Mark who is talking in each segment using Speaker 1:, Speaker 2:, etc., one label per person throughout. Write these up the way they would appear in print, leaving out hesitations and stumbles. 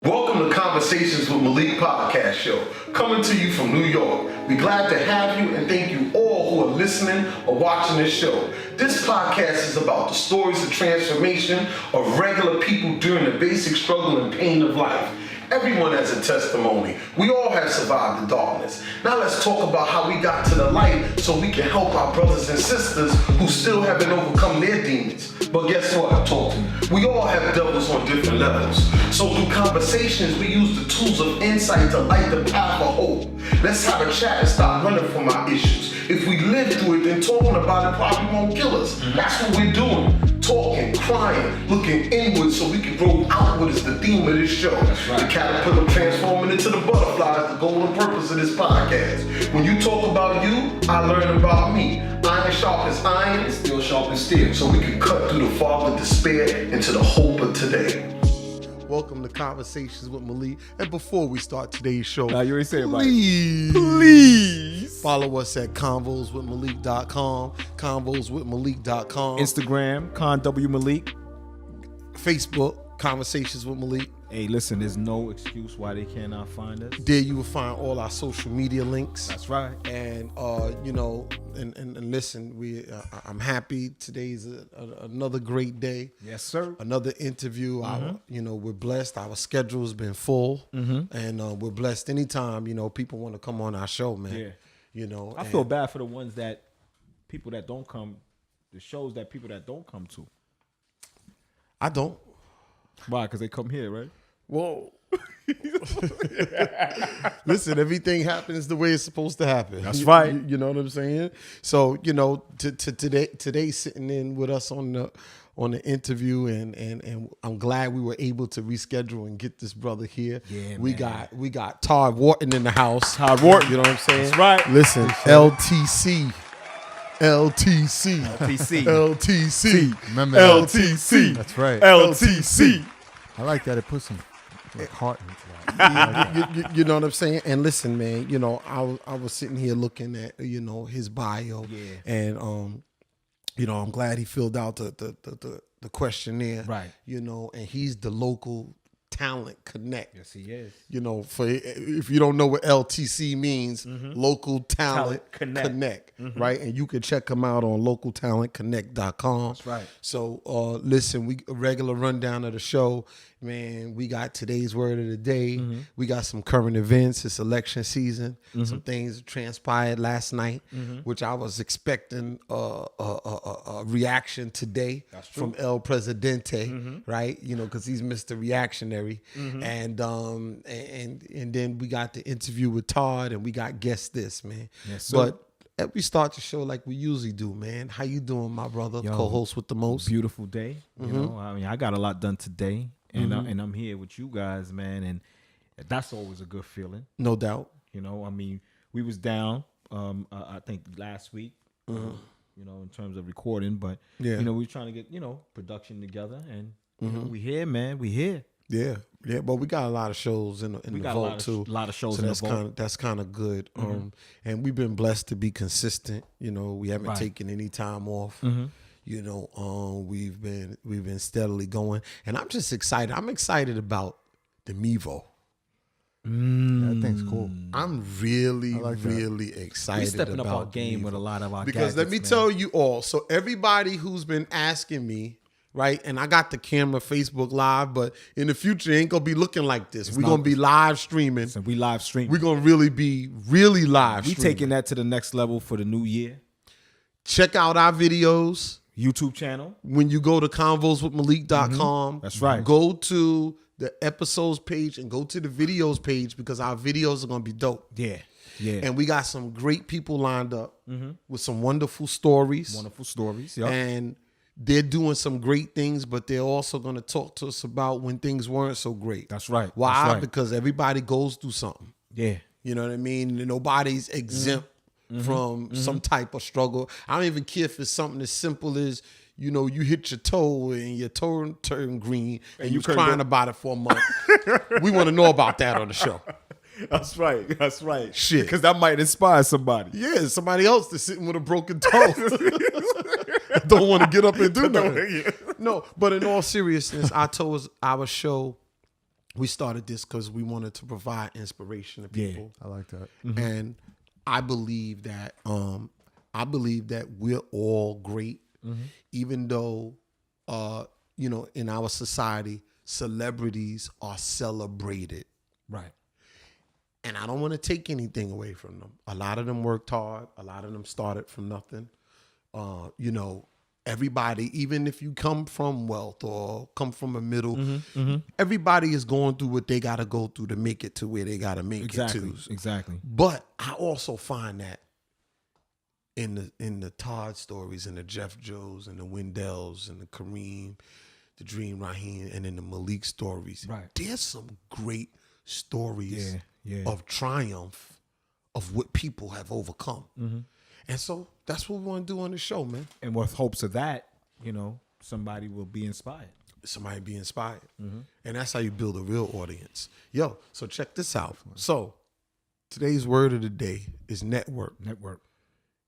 Speaker 1: Welcome to Conversations with Malik podcast show, coming to you from New York. We're glad to have you and thank you all who are listening or watching this show. This podcast is about the stories of transformation of regular people during the basic struggle and pain of life. Everyone has a testimony. We all have survived the darkness. Now let's talk about how we got to the light so we can help our brothers and sisters who still haven't overcome their demons. But guess what? I told you. We all have devils on different levels. So through conversations, we use the tools of insight to light the path of hope. Let's have a chat and stop running from our issues. If we live through it, then talking about it probably won't kill us. That's what we're doing. Talking, crying, looking inward so we can grow outward is the theme of this show.
Speaker 2: That's right.
Speaker 1: The caterpillar transforming into the butterfly is the goal and purpose of this podcast. When you talk about you, I learn about me. Iron sharpens iron, and steel sharpens steel. So we can cut through the fog of despair into the hope of today. Welcome to Conversations with Malik. And before we start today's show,
Speaker 2: you already said it right.
Speaker 1: Please follow us at convoswithmalik.com, convoswithmalik.com,
Speaker 2: Instagram, ConWMalik.
Speaker 1: Facebook, Conversations with Malik.
Speaker 2: Hey, listen, there's no excuse why they cannot find us.
Speaker 1: There you will find all our social media links.
Speaker 2: That's right.
Speaker 1: And and listen, I'm happy. Today's another great day.
Speaker 2: Yes, sir.
Speaker 1: Another interview. We're blessed. Our schedule has been full, and we're blessed anytime people want to come on our show, man.
Speaker 2: Yeah. I feel bad for the ones that people that don't come, the shows that people that don't come to.
Speaker 1: I don't.
Speaker 2: Why? Because they come here, right?
Speaker 1: Whoa. Listen, everything happens the way it's supposed to happen.
Speaker 2: That's right.
Speaker 1: You know what I'm saying? So, today sitting in with us on the interview and I'm glad we were able to reschedule and get this brother here.
Speaker 2: Yeah,
Speaker 1: we got Todd Wharton in the house.
Speaker 2: Todd Wharton.
Speaker 1: You know what I'm saying?
Speaker 2: That's right.
Speaker 1: Listen, LTC.
Speaker 3: Remember that.
Speaker 1: LTC.
Speaker 3: That's right.
Speaker 1: LTC.
Speaker 3: I like that. It puts some heart into that.
Speaker 1: You know what I'm saying? And listen, man, I was sitting here looking at, his bio.
Speaker 2: Yeah.
Speaker 1: And, I'm glad he filled out the questionnaire.
Speaker 2: Right.
Speaker 1: And he's the local talent connect.
Speaker 2: Yes, he is.
Speaker 1: If you don't know what LTC means, local talent connect, right? And you can check them out on localtalentconnect.com.
Speaker 2: That's right.
Speaker 1: So listen, a regular rundown of the show, man. We got today's word of the day. We got some current events. It's election season. Some things transpired last night, which I was expecting a reaction today from El Presidente, right? Because he's Mr. Reactionary. And then we got the interview with Todd, and we got Guess This, man.
Speaker 2: Yes, sir.
Speaker 1: But we start the show like we usually do, man. How you doing, my brother? Co-host with the most.
Speaker 2: Beautiful day. I got a lot done today, and I'm here with you guys, man, and that's always a good feeling.
Speaker 1: No doubt.
Speaker 2: We was down, I think last week, in terms of recording, but we were trying to get production together, and we here, man. We here.
Speaker 1: Yeah, but we got a lot of shows in the vault too.
Speaker 2: A lot of shows
Speaker 1: so
Speaker 2: in the vault.
Speaker 1: That's kind of good. And we've been blessed to be consistent. We haven't taken any time off. We've been steadily going, and I'm just excited. I'm excited about the Mevo.
Speaker 3: That thing's cool.
Speaker 1: I'm really excited.
Speaker 2: We're stepping
Speaker 1: about
Speaker 2: up our game
Speaker 1: Mevo.
Speaker 2: with a lot of our
Speaker 1: because
Speaker 2: gadgets,
Speaker 1: let me tell you all. So everybody who's been asking me. Right, and I got the camera Facebook Live, but in the future, it ain't gonna be looking like this. We're gonna be live streaming.
Speaker 2: So we live streaming.
Speaker 1: We're gonna really be live
Speaker 2: We
Speaker 1: streaming.
Speaker 2: taking that to the next level for the new year.
Speaker 1: Check out our videos.
Speaker 2: YouTube channel.
Speaker 1: When you go to convoswithmalik.com,
Speaker 2: That's right.
Speaker 1: Go to the episodes page and go to the videos page because our videos are gonna be dope.
Speaker 2: Yeah.
Speaker 1: And we got some great people lined up with some wonderful stories.
Speaker 2: Yep.
Speaker 1: And they're doing some great things, but they're also going to talk to us about when things weren't so great.
Speaker 2: That's right.
Speaker 1: Why?
Speaker 2: That's right.
Speaker 1: Because everybody goes through something.
Speaker 2: Yeah.
Speaker 1: You know what I mean? Nobody's exempt from some type of struggle. I don't even care if it's something as simple as, you hit your toe and your toe turned green and you're crying about it for a month. We want to know about that on the show.
Speaker 2: That's right.
Speaker 1: Shit.
Speaker 2: Because that might inspire somebody.
Speaker 1: Yeah, somebody else that's sitting with a broken toe. Don't want to get up and do nothing. No, but in all seriousness, I told our show we started this because we wanted to provide inspiration to people.
Speaker 3: I like that.
Speaker 1: And I believe that we're all great, even though in our society, celebrities are celebrated.
Speaker 2: Right.
Speaker 1: And I don't want to take anything away from them. A lot of them worked hard. A lot of them started from nothing. Everybody, even if you come from wealth or come from a middle, everybody is going through what they got to go through to make it to where they got to make it to.
Speaker 2: Exactly.
Speaker 1: But I also find that in the Todd stories and the Jeff Joes and the Wendells and the Kareem, the Dream Raheem, and then the Malik stories, there's some great stories of triumph of what people have overcome. And so that's what we want to do on the show, man.
Speaker 2: And with hopes of that, somebody will be inspired.
Speaker 1: Somebody be inspired. And that's how you build a real audience. Yo, so check this out. So today's word of the day is network.
Speaker 2: Network.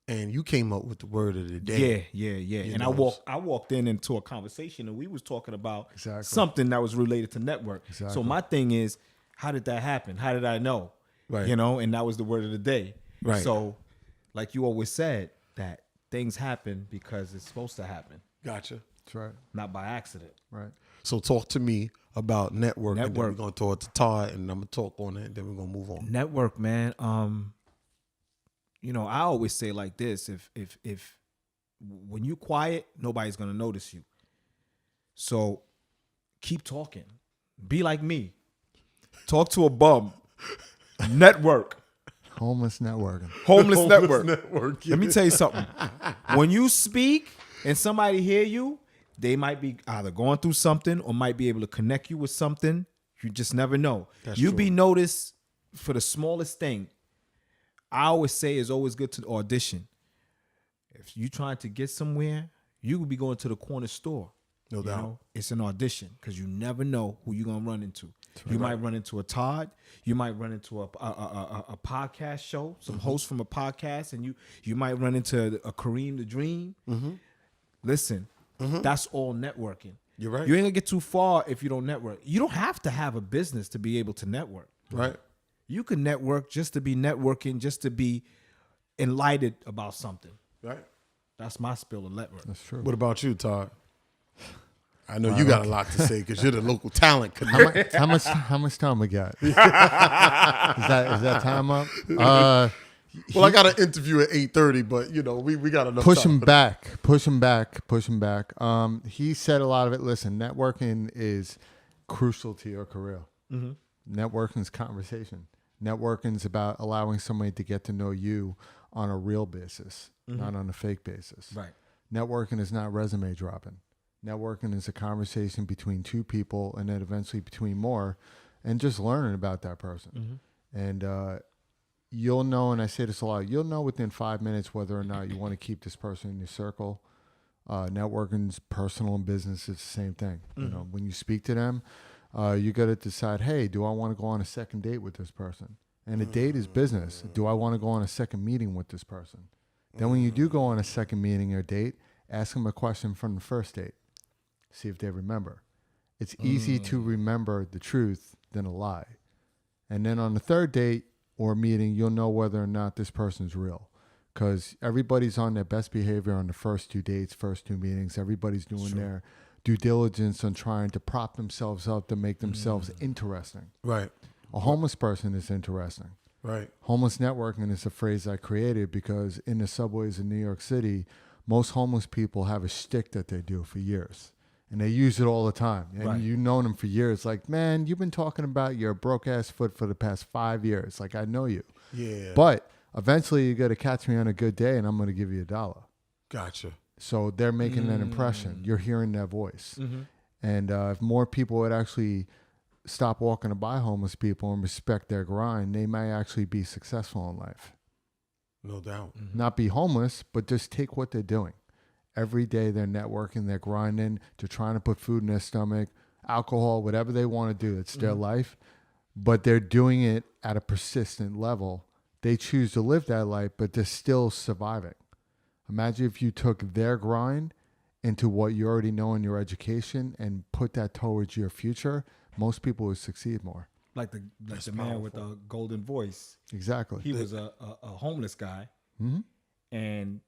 Speaker 1: And you came up with the word of the day.
Speaker 2: Yeah. And I walked into a conversation and we was talking about something that was related to network. Exactly. So my thing is, how did that happen? How did I know? Right. And that was the word of the day. Right. So like you always said, that things happen because it's supposed to happen.
Speaker 1: Gotcha.
Speaker 3: That's right.
Speaker 2: Not by accident.
Speaker 3: Right.
Speaker 1: So talk to me about network. And then we're going to talk to Todd, and I'm going to talk on it, and then we're going to move on.
Speaker 2: Network, man. I always say like this, if when you quiet, nobody's going to notice you. So keep talking. Be like me. Talk to a bum. Network.
Speaker 3: Homeless networking.
Speaker 2: Homeless network. Let me tell you something. When you speak and somebody hear you, they might be either going through something or might be able to connect you with something. You just never know. You be noticed for the smallest thing. I always say it's always good to audition. If you trying to get somewhere, you could be going to the corner store.
Speaker 1: No doubt.
Speaker 2: It's an audition because you never know who you're going to run into. You might run into a Todd. You might run into a podcast show, some host from a podcast, and you might run into a Kareem the Dream. Listen, that's all networking.
Speaker 1: You're right.
Speaker 2: You ain't going to get too far if you don't network. You don't have to have a business to be able to network.
Speaker 1: Right.
Speaker 2: You can network just to be networking, just to be enlightened about something.
Speaker 1: Right.
Speaker 2: That's my spill of network.
Speaker 3: That's true.
Speaker 1: What about you, Todd? I know you got a lot to say because you're the local talent connect.
Speaker 3: How much time we got? Is that time up?
Speaker 1: I got an interview at 8:30, but we got enough.
Speaker 3: Push him back. He said a lot of it. Listen, networking is crucial to your career. Networking is conversation. Networking is about allowing somebody to get to know you on a real basis, not on a fake basis.
Speaker 2: Right.
Speaker 3: Networking is not resume dropping. Networking is a conversation between two people and then eventually between more and just learning about that person. And you'll know, and I say this a lot, you'll know within 5 minutes whether or not you want to keep this person in your circle. Networking's personal and business is the same thing. When you speak to them, you got to decide, hey, do I want to go on a second date with this person? And a date is business. Do I want to go on a second meeting with this person? Then when you do go on a second meeting or date, ask them a question from the first date. See if they remember. It's easy to remember the truth than a lie. And then on the third date or meeting, you'll know whether or not this person's real. Because everybody's on their best behavior on the first 2 dates, first 2 meetings. Everybody's doing their due diligence on trying to prop themselves up to make themselves interesting.
Speaker 1: Right.
Speaker 3: A homeless person is interesting.
Speaker 1: Right.
Speaker 3: Homeless networking is a phrase I created because in the subways in New York City, most homeless people have a shtick that they do for years. And they use it all the time. And you've known them for years. Like, man, you've been talking about your broke-ass foot for the past 5 years. Like, I know you. Yeah. But eventually you got to catch me on a good day and I'm going to give you $1.
Speaker 1: Gotcha.
Speaker 3: So they're making that impression. You're hearing their voice. And if more people would actually stop walking by homeless people and respect their grind, they might actually be successful in life.
Speaker 1: No doubt.
Speaker 3: Not be homeless, but just take what they're doing. Every day they're networking, they're grinding, they're trying to put food in their stomach, alcohol, whatever they want to do. It's their life, but they're doing it at a persistent level. They choose to live that life, but they're still surviving. Imagine if you took their grind into what you already know in your education and put that towards your future, most people would succeed more.
Speaker 2: Like the man with the golden voice.
Speaker 3: Exactly.
Speaker 2: He was a homeless guy, and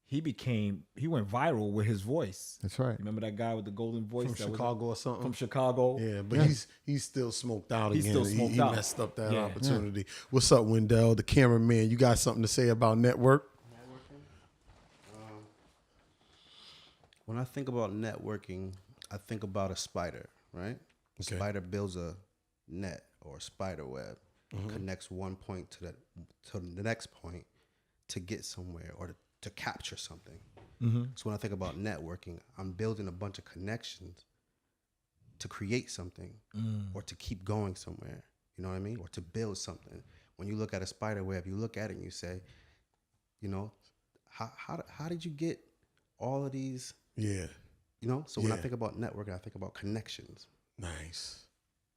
Speaker 2: he went viral with his voice.
Speaker 3: That's right.
Speaker 2: Remember that guy with the golden voice
Speaker 4: From Chicago or something?
Speaker 2: From Chicago.
Speaker 4: Yeah, but he's still smoked out
Speaker 2: He's
Speaker 4: again.
Speaker 2: still smoked
Speaker 4: he
Speaker 2: out.
Speaker 4: messed up that opportunity. What's up, Wendell, the cameraman? You got something to say about network?
Speaker 5: When I think about networking, I think about a spider, right? A spider builds a net or a spider web, connects one point to the next point to get somewhere or to capture something. So when I think about networking, I'm building a bunch of connections to create something or to keep going somewhere. You know what I mean? Or to build something. When you look at a spider web, you look at it and you say, you know, how did you get all of these?
Speaker 4: Yeah.
Speaker 5: You know, so when I think about networking, I think about connections.
Speaker 4: Nice.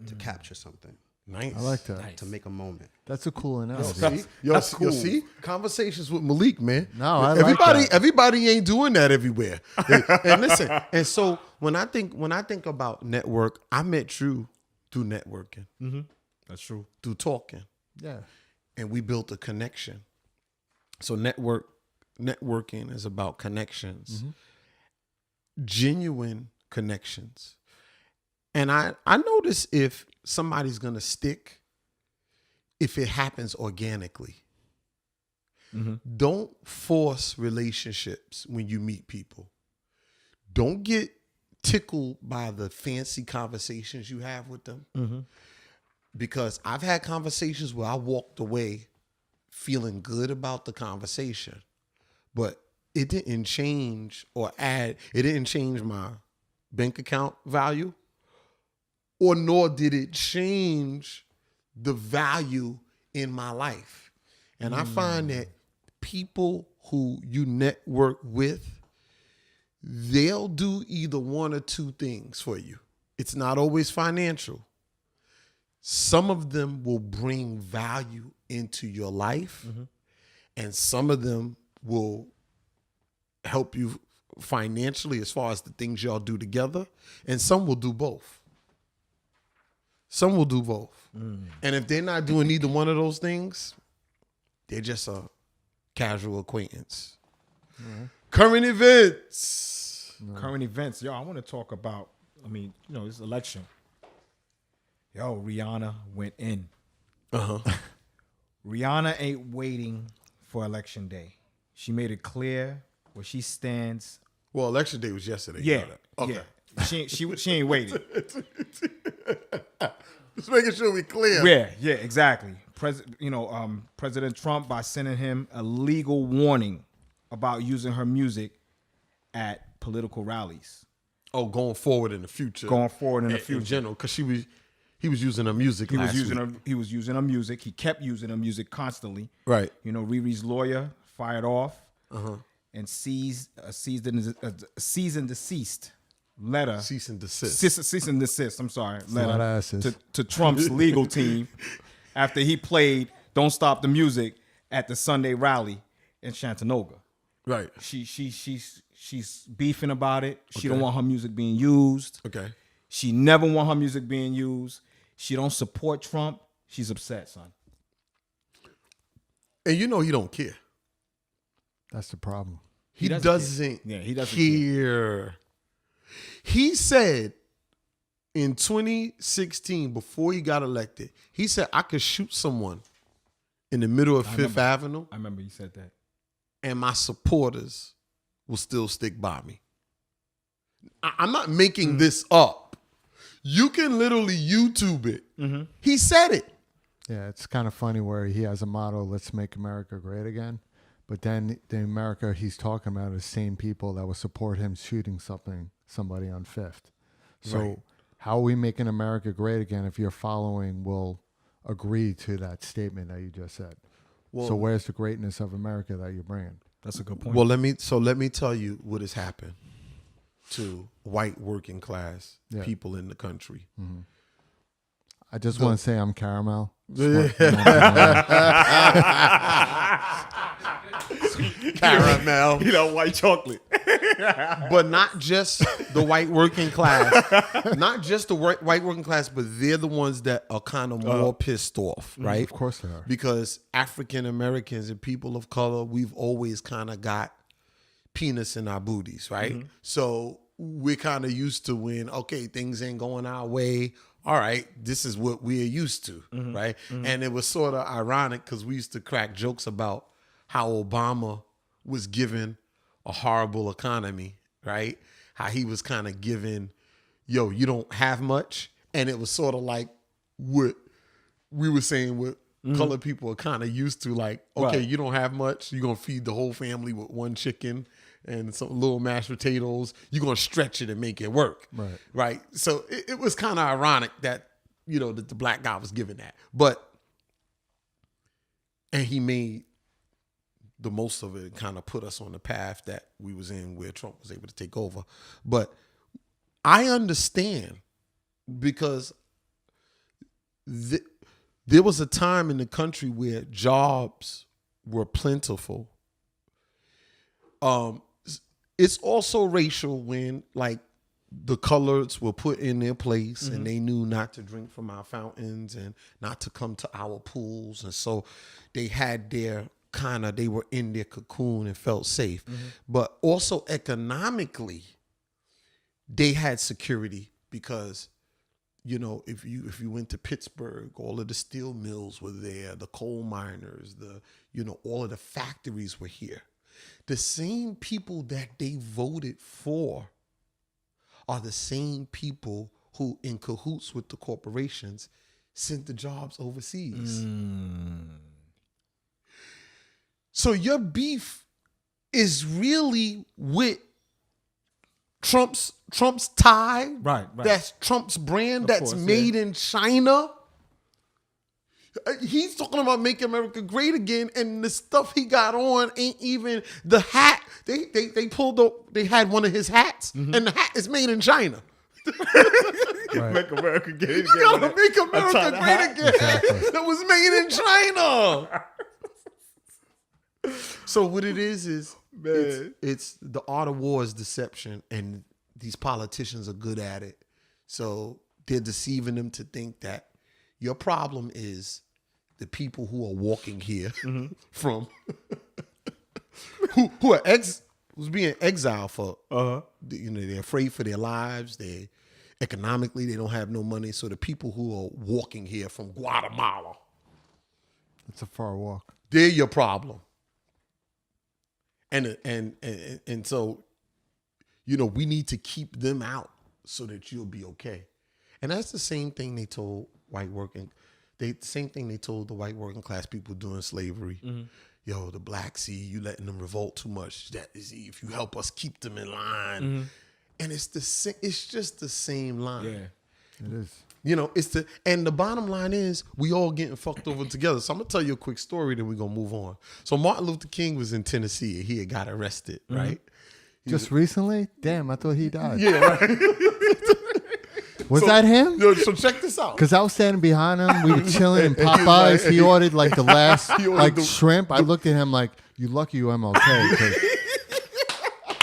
Speaker 5: To capture something.
Speaker 4: Nice.
Speaker 3: I like that.
Speaker 5: To make a moment.
Speaker 3: That's a cool analogy.
Speaker 4: That's cool. See? Conversations with Malik, man.
Speaker 3: No, I like that.
Speaker 4: Everybody ain't doing that everywhere. And listen, and so when I think about network, I met you through networking.
Speaker 2: That's true.
Speaker 4: Through talking.
Speaker 3: Yeah.
Speaker 4: And we built a connection. So networking is about connections. Genuine connections. And I notice if somebody's gonna stick, if it happens organically. Don't force relationships when you meet people. Don't get tickled by the fancy conversations you have with them. Because I've had conversations where I walked away feeling good about the conversation, but it didn't change it didn't change my bank account value, or nor did it change the value in my life. And I find that people who you network with, they'll do either one or two things for you. It's not always financial. Some of them will bring value into your life, and some of them will help you financially as far as the things y'all do together, and some will do both. Some will do both. And if they're not doing either one of those things, they're just a casual acquaintance. Current events.
Speaker 2: Current events. Yo, I want to talk about, this election. Yo, Rihanna went in. Rihanna ain't waiting for election day. She made it clear where she stands.
Speaker 4: Well, election day was yesterday.
Speaker 2: Yeah.
Speaker 4: You know that. Okay.
Speaker 2: Yeah. She ain't waiting.
Speaker 4: Just making sure we clear.
Speaker 2: Yeah, exactly. President Trump, by sending him a legal warning about using her music at political rallies.
Speaker 4: Oh, going forward in the future.
Speaker 2: In
Speaker 4: general, because he was using her music. He was
Speaker 2: using her music. He kept using her music constantly.
Speaker 4: Right.
Speaker 2: Riri's lawyer fired off and seized a cease and desist letter.
Speaker 4: Cease and desist.
Speaker 2: Cease and desist. I'm sorry. Letter
Speaker 3: asses.
Speaker 2: to Trump's legal team after he played "Don't Stop the Music" at the Sunday rally in Chattanooga.
Speaker 4: Right.
Speaker 2: She's beefing about it. She don't want her music being used.
Speaker 4: Okay.
Speaker 2: She never want her music being used. She don't support Trump. She's upset, son.
Speaker 4: And you know he don't care.
Speaker 3: That's the problem.
Speaker 4: He doesn't
Speaker 2: doesn't
Speaker 4: care. He said in 2016, before he got elected, he said, I could shoot someone in the middle of Fifth Avenue.
Speaker 2: I remember you said that.
Speaker 4: And my supporters will still stick by me. I'm not making this up. You can literally YouTube it. He said it.
Speaker 3: Yeah, it's kind of funny where he has a motto, "Let's make America great again." But then the America he's talking about is the same people that will support him shooting somebody on Fifth. So
Speaker 4: Right.
Speaker 3: how are we making America great again if your following will agree to that statement that you just said? So where's the greatness of America that you're bringing?
Speaker 2: That's a good point.
Speaker 4: Well, let me tell you what has happened to white working class people in the country.
Speaker 3: I just want to say I'm caramel.
Speaker 4: Caramel.
Speaker 2: white chocolate.
Speaker 4: but not just the white working class, not just the white working class, but they're the ones that are kind of more pissed off, right?
Speaker 3: Of course they are.
Speaker 4: Because African Americans and people of color, we've always kind of got penis in our booties, right? So we're kind of used to when, okay, things ain't going our way. All right, this is what we're used to, right? And it was sort of ironic because we used to crack jokes about how Obama was given a horrible economy, right? How he was kind of given, yo, you don't have much. And it was sort of like what we were saying what colored people are kind of used to, like, okay, you don't have much. You're going to feed the whole family with one chicken and some little mashed potatoes. You're going to stretch it and make it work. Right. So it was kind of ironic that, you know, that the black guy was given that. And he made the most of it and kind of put us on the path that we was in where Trump was able to take over. But I understand because there was a time in the country where jobs were plentiful. It's also racial when, like, the coloreds were put in their place and they knew not to drink from our fountains and not to come to our pools. And so they had their they were in their cocoon and felt safe. But also economically, they had security because, you know, if you went to Pittsburgh, all of the steel mills were there, the coal miners, all of the factories were here. The same people that they voted for are the same people who, in cahoots with the corporations, sent the jobs overseas. So your beef is really with Trump's tie.
Speaker 2: Right.
Speaker 4: That's Trump's brand. That's made in China. He's talking about Make America Great Again, and the stuff he got on ain't even the hat. They pulled up. They had one of his hats, and the hat is made in China.
Speaker 2: Make America great again.
Speaker 4: You gotta make America great again.
Speaker 3: Exactly.
Speaker 4: That was made in China. So what it is it's the art of war is deception, and these politicians are good at it. So they're deceiving them to think that your problem is the people who are walking here from who are who's being exiled for. They're afraid for their lives. They economically they don't have no money. So the people who are walking here from Guatemala,
Speaker 3: It's a far walk.
Speaker 4: they're your problem. And so, you know, we need to keep them out so that you'll be okay. And that's the same thing they told the same thing they told the white working class people during slavery. Yo, the black sea, you letting them revolt too much. That is, if you help us keep them in line. And it's just the same line.
Speaker 3: Yeah, it is.
Speaker 4: You know, and the bottom line is we all getting fucked over together. So I'm gonna tell you a quick story, then we're gonna move on. So Martin Luther King was in Tennessee. He had got arrested, right?
Speaker 3: Just recently? Damn, I thought he died.
Speaker 4: Yeah, right.
Speaker 3: Was that him?
Speaker 4: Yo, so check this out.
Speaker 3: Because I was standing behind him. We were chilling in Popeyes. He ordered like the last shrimp. I looked at him like, you lucky you MLK.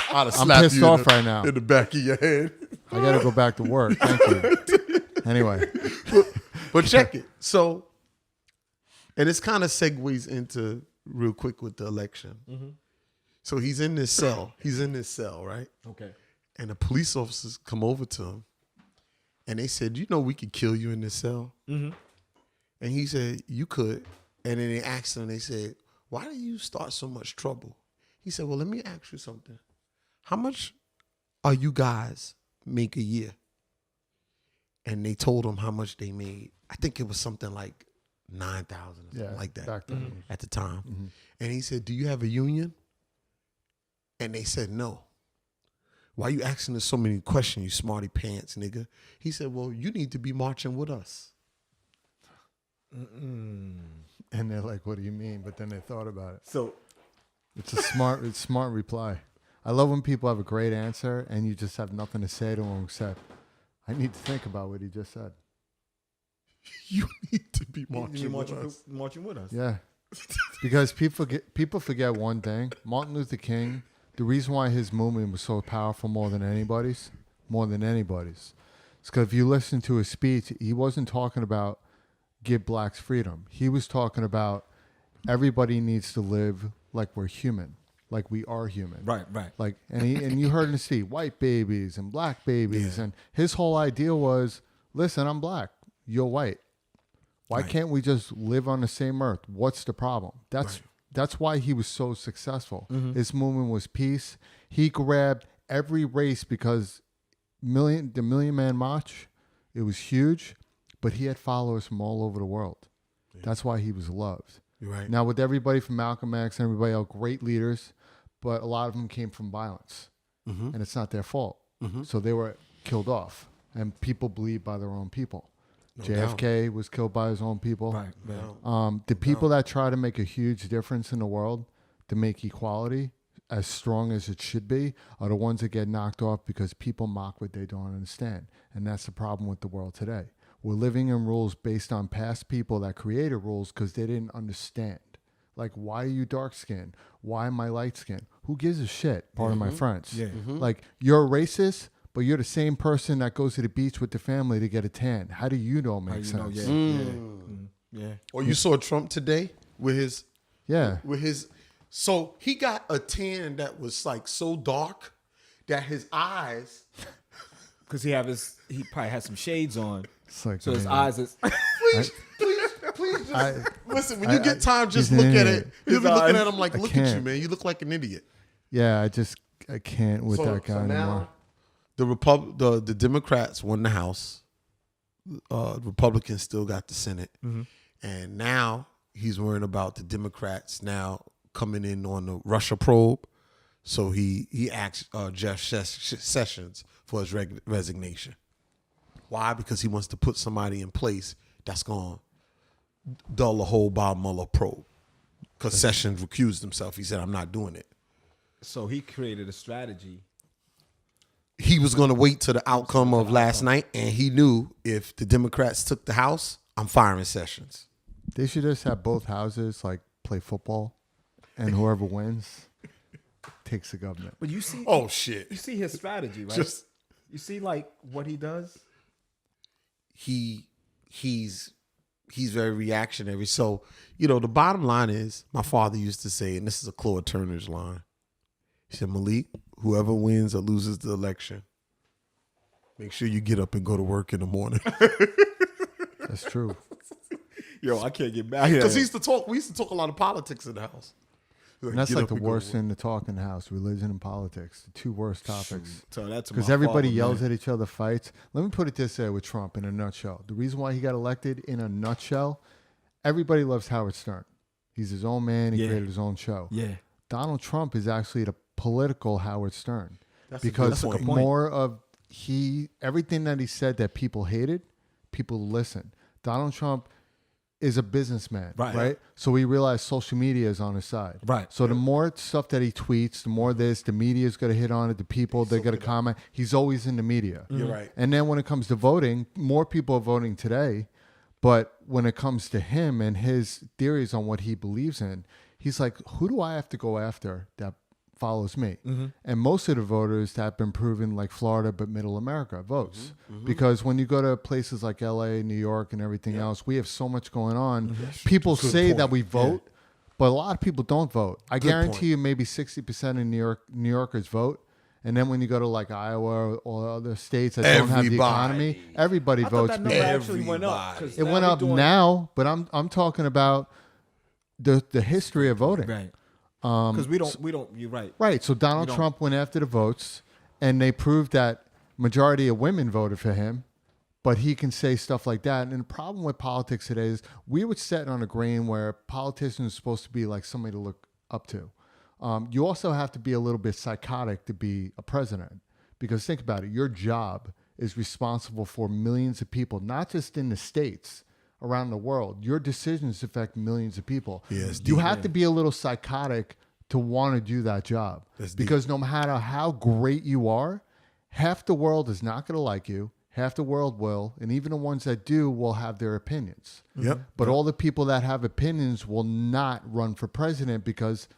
Speaker 3: Because I'm pissed off right now.
Speaker 4: In the back of your head.
Speaker 3: I got to go back to work. Thank you. Anyway.
Speaker 4: But check it. So, and this kind of segues into real quick with the election. So he's in this cell. Right?
Speaker 2: Okay.
Speaker 4: And the police officers come over to him. And they said, you know, we could kill you in this cell. And he said, you could. And then they asked him, they said, why do you start so much trouble? He said, well, let me ask you something. How much are you guys make a year? And they told him how much they made. I think it was something like 9,000 or something like that
Speaker 3: back then.
Speaker 4: at the time. And he said, do you have a union? And they said, no. Why you asking us so many questions, you smarty pants, nigga? He said, well, you need to be marching with us.
Speaker 3: And they're like, what do you mean? But then they thought about it.
Speaker 2: So
Speaker 3: It's a smart reply. I love when people have a great answer and you just have nothing to say to them except, I need to think about what he just said.
Speaker 4: You need to be marching with us.
Speaker 2: marching with us.
Speaker 3: Yeah. Because people forget one thing. Martin Luther King The reason why his movement was so powerful more than anybody's, it's because if you listen to his speech, he wasn't talking about give blacks freedom. He was talking about everybody needs to live like we're human, like we are human.
Speaker 2: Right.
Speaker 3: Like, and you heard him see white babies and black babies, and his whole idea was, listen, I'm black, you're white. Why can't we just live on the same earth? What's the problem? That's why he was so successful. His movement was peace. He grabbed every race because the Million Man March, it was huge, but he had followers from all over the world. Yeah. That's why he was loved.
Speaker 4: You're right.
Speaker 3: Now, with everybody from Malcolm X and everybody else, great leaders, but a lot of them came from violence, and it's not their fault. So they were killed off, and people bleed by their own people. No JFK doubt. Was killed by his own people.
Speaker 2: Right.
Speaker 3: The people that try to make a huge difference in the world, to make equality as strong as it should be, are the ones that get knocked off because people mock what they don't understand. And that's the problem with the world today. We're living in rules based on past people that created rules because they didn't understand. Like, why are you dark skinned? Why am I light skinned? Who gives a shit? Part of my friends. Yeah. Like, you're a racist, but you're the same person that goes to the beach with the family to get a tan. How do you know it makes sense?
Speaker 2: Yeah.
Speaker 4: Or you saw Trump today with his so he got a tan that was like so dark that his eyes,
Speaker 2: because he probably has some shades on,
Speaker 3: like,
Speaker 2: so his eyes is.
Speaker 4: please just listen. When you get time, just look at it. You'll be looking at him like, look at you, man. You look like an idiot.
Speaker 3: Yeah, I can't with that guy anymore.
Speaker 4: The Democrats won the House. Republicans still got the Senate, and now he's worrying about the Democrats now coming in on the Russia probe. So he asked Jeff Sessions for his resignation. Why? Because he wants to put somebody in place that's going to dull the whole Bob Mueller probe. Because Sessions recused himself. He said, I'm not doing it.
Speaker 2: So he created a strategy.
Speaker 4: He was going to wait to the outcome of last night, and he knew if the Democrats took the House, I'm firing Sessions.
Speaker 3: They should just have both houses like play football, and whoever wins takes the government.
Speaker 2: But you see,
Speaker 4: oh shit,
Speaker 2: you see his strategy, right? You see like what he does.
Speaker 4: He's very reactionary. So the bottom line is, my father used to say, and this is a Claude Turner's line. He said, Malik, whoever wins or loses the election, make sure you get up and go to work in the morning.
Speaker 3: That's true.
Speaker 2: Yo, I can't get back
Speaker 4: because we used to talk a lot of politics in the house.
Speaker 3: And that's like the worst thing to talk in the house: religion and politics, the two worst topics.
Speaker 2: So that's
Speaker 3: because everybody yells at each other, fights. Let me put it this way with Trump in a nutshell. The reason why he got elected in a nutshell, everybody loves Howard Stern. He's his own man. He created his own show.
Speaker 2: Yeah.
Speaker 3: Donald Trump is actually the political Howard Stern.
Speaker 4: That's a good point.
Speaker 3: More of everything that he said that people hated, people listened. Donald Trump is a businessman, right? So we realize social media is on his side.
Speaker 2: Right.
Speaker 3: So the more stuff that he tweets, the more the media is going to hit on it, the people, they're going to comment. He's always in the media.
Speaker 4: You're right.
Speaker 3: And then when it comes to voting, more people are voting today. But when it comes to him and his theories on what he believes in, he's like, who do I have to go after that follows me? And most of the voters that have been proven, like Florida, but middle America, votes. Because when you go to places like LA, New York, and everything else, we have so much going on. People say that we vote, but a lot of people don't vote. I guarantee you maybe 60% of New Yorkers vote. And then when you go to like Iowa or other states that don't have the economy, everybody votes.
Speaker 2: That number actually went up.
Speaker 3: It went up now, but I'm talking about the history of voting.
Speaker 2: Right. Because we don't. You're right.
Speaker 3: Right. So Donald Trump went after the votes, and they proved that majority of women voted for him, but he can say stuff like that. And the problem with politics today is we were set on a grain where politicians are supposed to be like somebody to look up to. You also have to be a little bit psychotic to be a president, because think about it. Your job is responsible for millions of people, not just in the States, around the world. Your decisions affect millions of people.
Speaker 4: Yes,
Speaker 3: you have to be a little psychotic to want to do that job. Because no matter how great you are, half the world is not going to like you. Half the world will. And even the ones that do will have their opinions.
Speaker 4: Yep.
Speaker 3: But all the people that have opinions will not run for president because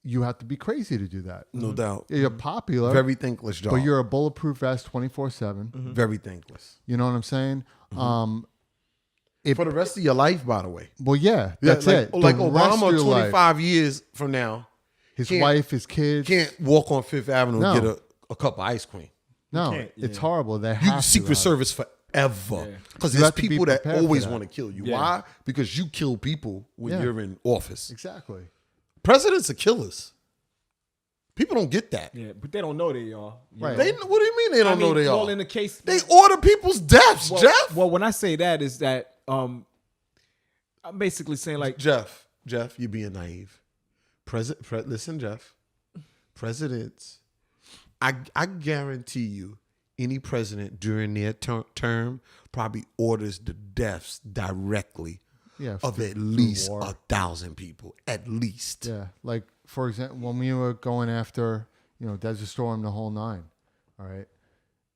Speaker 3: you have to be crazy to do that.
Speaker 4: No doubt.
Speaker 3: You're popular,
Speaker 4: Very thankless job.
Speaker 3: but you're a bulletproof vest 24/7.
Speaker 4: very thankless.
Speaker 3: You know what I'm saying?
Speaker 4: For the rest of your life, by the way.
Speaker 3: Well, yeah, that's it.
Speaker 4: Like
Speaker 3: The rest of
Speaker 4: Obama,
Speaker 3: your life.
Speaker 4: 25 years from now,
Speaker 3: His
Speaker 4: can't-
Speaker 3: wife, his kids.
Speaker 4: can't walk on Fifth Avenue
Speaker 3: No.
Speaker 4: and get a cup of ice cream.
Speaker 3: No,
Speaker 2: can't,
Speaker 3: it's
Speaker 2: yeah.
Speaker 3: horrible. They
Speaker 4: You
Speaker 3: have
Speaker 4: Secret
Speaker 3: to,
Speaker 4: Service forever. Because
Speaker 3: You
Speaker 4: there's
Speaker 3: have to be
Speaker 4: people that
Speaker 3: prepared for
Speaker 4: always
Speaker 3: that.
Speaker 4: want to kill you.
Speaker 2: Yeah.
Speaker 4: Why? Because you kill people when
Speaker 3: Yeah.
Speaker 4: you're in office.
Speaker 3: Exactly.
Speaker 4: Presidents are killers. People don't get that.
Speaker 2: Yeah, but they don't know they are. You
Speaker 3: Right.
Speaker 2: know?
Speaker 4: What do you mean they don't know they
Speaker 2: well,
Speaker 4: are?
Speaker 2: in the case,
Speaker 4: They order people's deaths,
Speaker 2: well,
Speaker 4: Jeff.
Speaker 2: Well, when I say that is that I'm basically saying like
Speaker 4: Jeff, you're being naive. Listen, Jeff. Presidents, I guarantee you, any president during their term probably orders the deaths directly of
Speaker 3: through
Speaker 4: at least
Speaker 3: war.
Speaker 4: 1,000 people, at least.
Speaker 3: Yeah, like for example, when we were going after, Desert Storm, the whole nine. All right,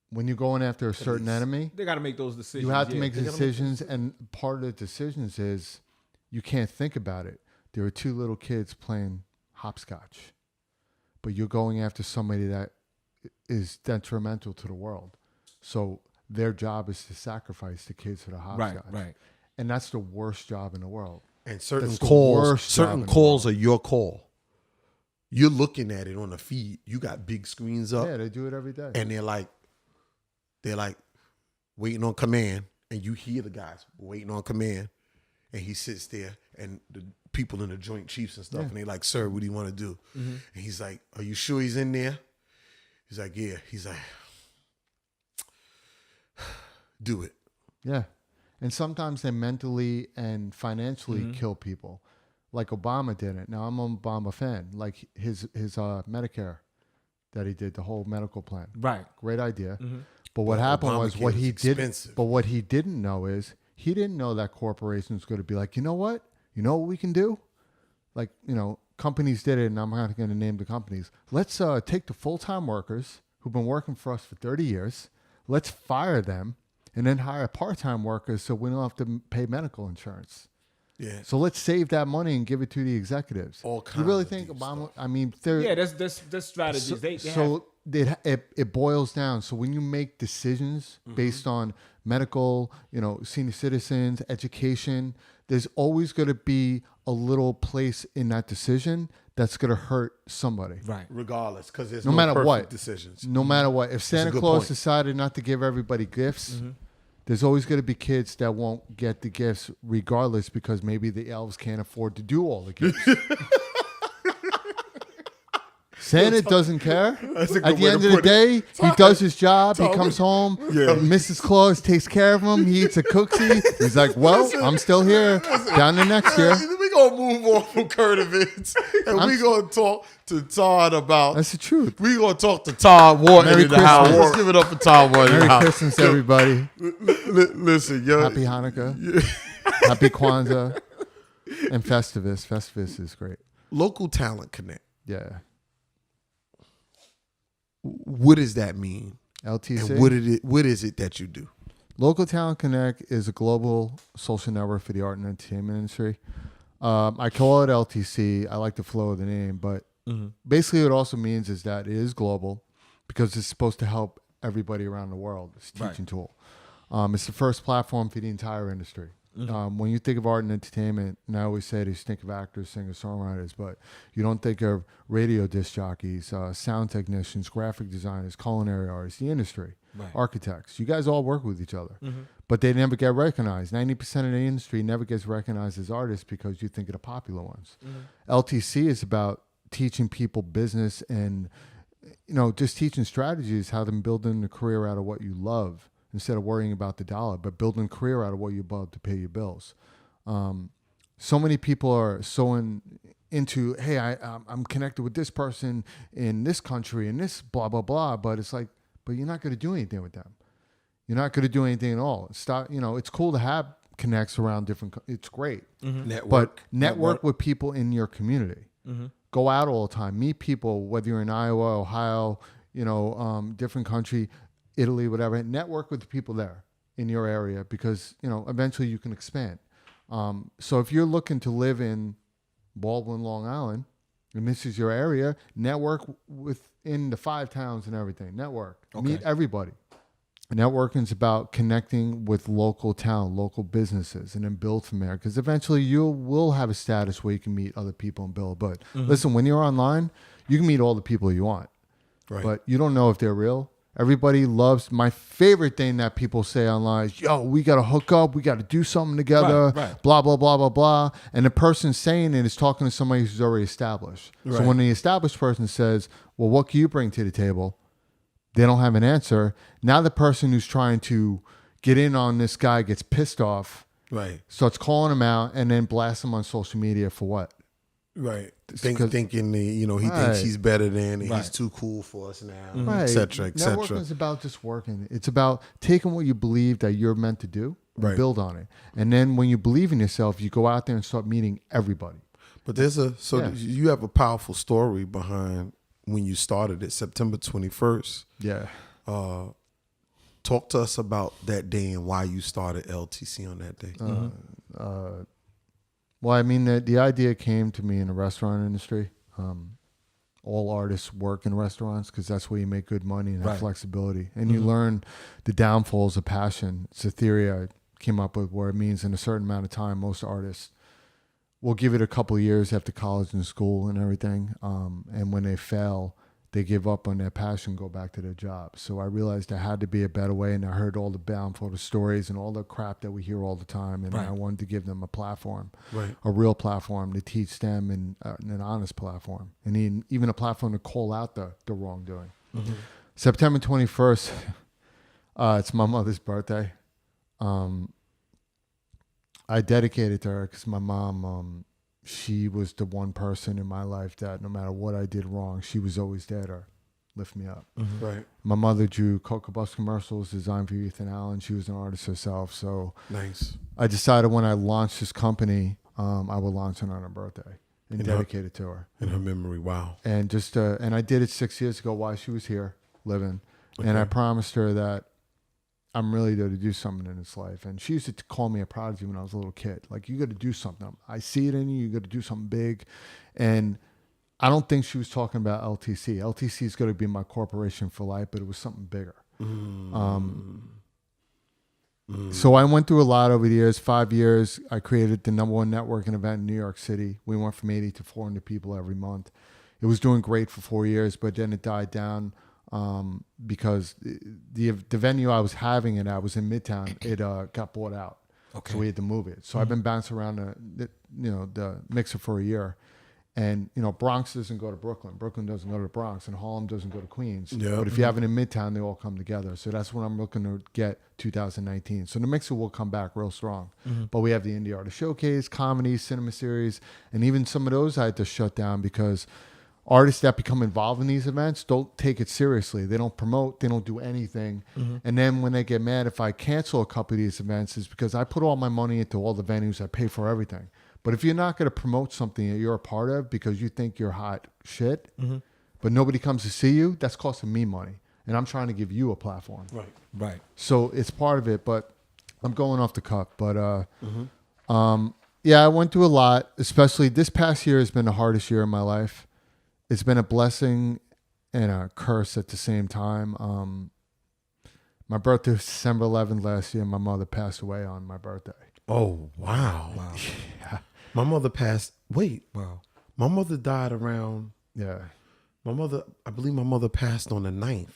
Speaker 3: when you're going after a certain enemy,
Speaker 2: they got to make those decisions.
Speaker 3: you have to
Speaker 2: yeah.
Speaker 3: make
Speaker 2: They gotta
Speaker 3: decisions, and part of the decisions is you can't think about it. There are two little kids playing hopscotch, but you're going after somebody that is detrimental to the world. So their job is to sacrifice the kids to the hopscotch.
Speaker 2: right.
Speaker 3: And that's the worst job in the world.
Speaker 4: And certain
Speaker 3: That's the
Speaker 4: calls,
Speaker 3: worst job
Speaker 4: certain
Speaker 3: in the
Speaker 4: calls are your call. You're looking at it on the feed. You got big screens up,
Speaker 3: Yeah, they do it every day.
Speaker 4: and they're like waiting on command, and you hear the guys waiting on command, and he sits there, and the people in the Joint Chiefs and stuff, and they like, "Sir, what do you want to do?" And he's like, "Are you sure he's in there?" He's like, "Yeah." He's like, "Do it."
Speaker 3: Yeah. And sometimes they mentally and financially kill people. Like Obama did it. Now I'm an Obama fan. Like his Medicare that he did, the whole medical plan.
Speaker 2: Right.
Speaker 3: Great idea. But what happened was what
Speaker 4: Obamacare
Speaker 3: he
Speaker 4: is
Speaker 3: did.
Speaker 4: expensive.
Speaker 3: But what he didn't know is he didn't know that corporations going to be like, you know what? You know what we can do? Like, companies did it, and I'm not going to name the companies. Let's take the full-time workers who've been working for us for 30 years. Let's fire them and then hire part-time workers so we don't have to pay medical insurance.
Speaker 4: Yeah.
Speaker 3: So let's save that money and give it to the executives.
Speaker 4: All
Speaker 3: You
Speaker 4: kinds
Speaker 3: really
Speaker 4: of
Speaker 3: think
Speaker 4: deep
Speaker 3: Obama? I mean, they're,
Speaker 2: Yeah, that's strategies. They have,
Speaker 3: so it boils down. So when you make decisions based on medical, senior citizens, education, there's always going to be a little place in that decision that's going to hurt somebody.
Speaker 2: right.
Speaker 4: Regardless, because there's
Speaker 3: No
Speaker 4: no,
Speaker 3: matter
Speaker 4: perfect
Speaker 3: what.
Speaker 4: decisions.
Speaker 3: No matter what. If Santa
Speaker 4: good
Speaker 3: Claus
Speaker 4: point.
Speaker 3: decided not to give everybody gifts, there's always going to be kids that won't get the gifts regardless because maybe the elves can't afford to do all the gifts. Santa doesn't care. At the end of the day, he does his job. He comes home. Mrs. Claus takes care of him. He eats a cookie. He's like, well, I'm still here. Down to next year.
Speaker 4: We're going to move on from current events, and we're going to talk to Todd about...
Speaker 3: That's the truth.
Speaker 4: We're going to talk to Todd Wharton
Speaker 3: Merry
Speaker 4: in the house.
Speaker 3: Christmas.
Speaker 4: Let's give it up for Todd Wharton in the
Speaker 3: Merry
Speaker 4: house.
Speaker 3: Christmas, everybody.
Speaker 4: Listen, yo.
Speaker 3: Happy Hanukkah. Happy Kwanzaa. And Festivus. Festivus is great.
Speaker 4: Local Talent Connect.
Speaker 3: Yeah.
Speaker 4: What does that mean?
Speaker 3: LTC.
Speaker 4: And what is it that you do?
Speaker 3: Local Talent Connect is a global social network for the art and entertainment industry. I call it LTC. I like the flow of the name, but basically what it also means is that it is global because it's supposed to help everybody around the world. It's a teaching tool. It's the first platform for the entire industry. When you think of art and entertainment, and I always say this, think of actors, singers, songwriters, but you don't think of radio disc jockeys, sound technicians, graphic designers, culinary artists, the industry, architects. You guys all work with each other, but they never get recognized. 90% of the industry never gets recognized as artists because you think of the popular ones. LTC is about teaching people business and, just teaching strategies, how to build a career out of what you love, instead of worrying about the dollar, but building a career out of what you love to pay your bills. So many people are into, hey, I'm connected with this person in this country and this blah, blah, blah. But it's like, but you're not going to do anything with them. You're not going to do anything at all. It's cool to have connects around different, it's great. But network with people in your community. Go out all the time, meet people, whether you're in Iowa, Ohio, different country, Italy, whatever, network with the people there in your area because, eventually you can expand. So if you're looking to live in Baldwin, Long Island, and this is your area, network within the 5 towns and everything. Network.
Speaker 2: Okay.
Speaker 3: Meet everybody. Networking is about connecting with local town, local businesses, and then build from there. Because eventually you will have a status where you can meet other people and build. But listen, when you're online, you can meet all the people you want.
Speaker 4: Right.
Speaker 3: But you don't know if they're real. Everybody loves, my favorite thing that people say online is, yo, we got to hook up. We got to do something together,
Speaker 2: Right.
Speaker 3: blah, blah, blah, blah, blah. And the person saying it is talking to somebody who's already established. So
Speaker 4: Right.
Speaker 3: when the established person says, well, what can you bring to the table? They don't have an answer. Now the person who's trying to get in on this guy gets pissed off,
Speaker 4: Right.
Speaker 3: starts calling him out, and then blasts him on social media for what?
Speaker 4: Right.
Speaker 3: Because-
Speaker 4: Thinking he
Speaker 3: Right.
Speaker 4: thinks he's better than, and he's
Speaker 2: Right.
Speaker 4: too cool for us now,
Speaker 3: Right.
Speaker 4: et cetera, et
Speaker 3: Networking
Speaker 4: cetera.
Speaker 3: is about just working. It's about taking what you believe that you're meant to do and
Speaker 4: Right.
Speaker 3: build on it. And then when you believe in yourself, you go out there and start meeting everybody.
Speaker 4: But
Speaker 3: Yeah.
Speaker 4: you have a powerful story behind when you started it, September 21st.
Speaker 3: Yeah.
Speaker 4: Talk to us about that day and why you started LTC on that day.
Speaker 3: Well, I mean, the idea came to me in the restaurant industry. All artists work in restaurants because that's where you make good money and have
Speaker 2: Right.
Speaker 3: flexibility. And you learn the downfalls of passion. It's a theory I came up with where it means in a certain amount of time, most artists will give it a couple of years after college and school and everything. And when they fail, they give up on their passion, go back to their job. So I realized there had to be a better way, and I heard all the downfall stories and all the crap that we hear all the time, and
Speaker 2: Right.
Speaker 3: I wanted to give them a platform,
Speaker 4: Right.
Speaker 3: a real platform to teach them, and an honest platform, and even a platform to call out the wrongdoing. September 21st, it's my mother's birthday. I dedicated to her because my mom, she was the one person in my life that no matter what I did wrong, she was always there to lift me up.
Speaker 4: Right.
Speaker 3: My mother drew Cocoa Bus commercials designed for Ethan Allen. She was an artist herself. So
Speaker 4: Nice.
Speaker 3: I decided when I launched this company, I would launch it on her birthday and
Speaker 4: And
Speaker 3: dedicate it to her.
Speaker 4: In her memory. Wow.
Speaker 3: And and I did it 6 years ago while she was here living. And I
Speaker 4: Okay.
Speaker 3: promised her that I'm really there to do something in this life. And she used to call me a prodigy when I was a little kid. Like, you got to do something. I see it in you. You got to do something big. And I don't think she was talking about LTC. LTC is going to be my corporation for life, but it was something bigger. So I went through a lot over the years. 5 years, I created the #1 networking event in New York City. We went from 80 to 400 people every month. It was doing great for 4 years, but then it died down because the venue I was having it at was in Midtown. It got bought out, so we had to move it. So I've been bouncing around the mixer for a year, and Bronx doesn't go to Brooklyn, Brooklyn doesn't go to the Bronx, and Harlem doesn't go to Queens.
Speaker 4: Yeah.
Speaker 3: But if you have it in Midtown, they all come together. So that's what I'm looking to get 2019. So the mixer will come back real strong. But we have the Indie Artist Showcase, comedy, cinema series, and even some of those I had to shut down because artists that become involved in these events don't take it seriously. They don't promote. They don't do anything. And then when they get mad if I cancel a couple of these events, is because I put all my money into all the venues. I pay for everything. But if you're not going to promote something that you're a part of because you think you're hot shit, but nobody comes to see you, that's costing me money. And I'm trying to give you a platform.
Speaker 2: Right.
Speaker 3: So it's part of it, but I'm going off the cuff. But yeah, I went through a lot, especially this past year has been the hardest year of my life. It's been a blessing and a curse at the same time. My birthday was December 11th last year. My mother passed away on my birthday.
Speaker 4: Oh, wow.
Speaker 3: Yeah.
Speaker 4: My mother passed. Wait.
Speaker 2: Wow.
Speaker 4: My mother died around.
Speaker 3: Yeah.
Speaker 4: I believe my mother passed on the 9th.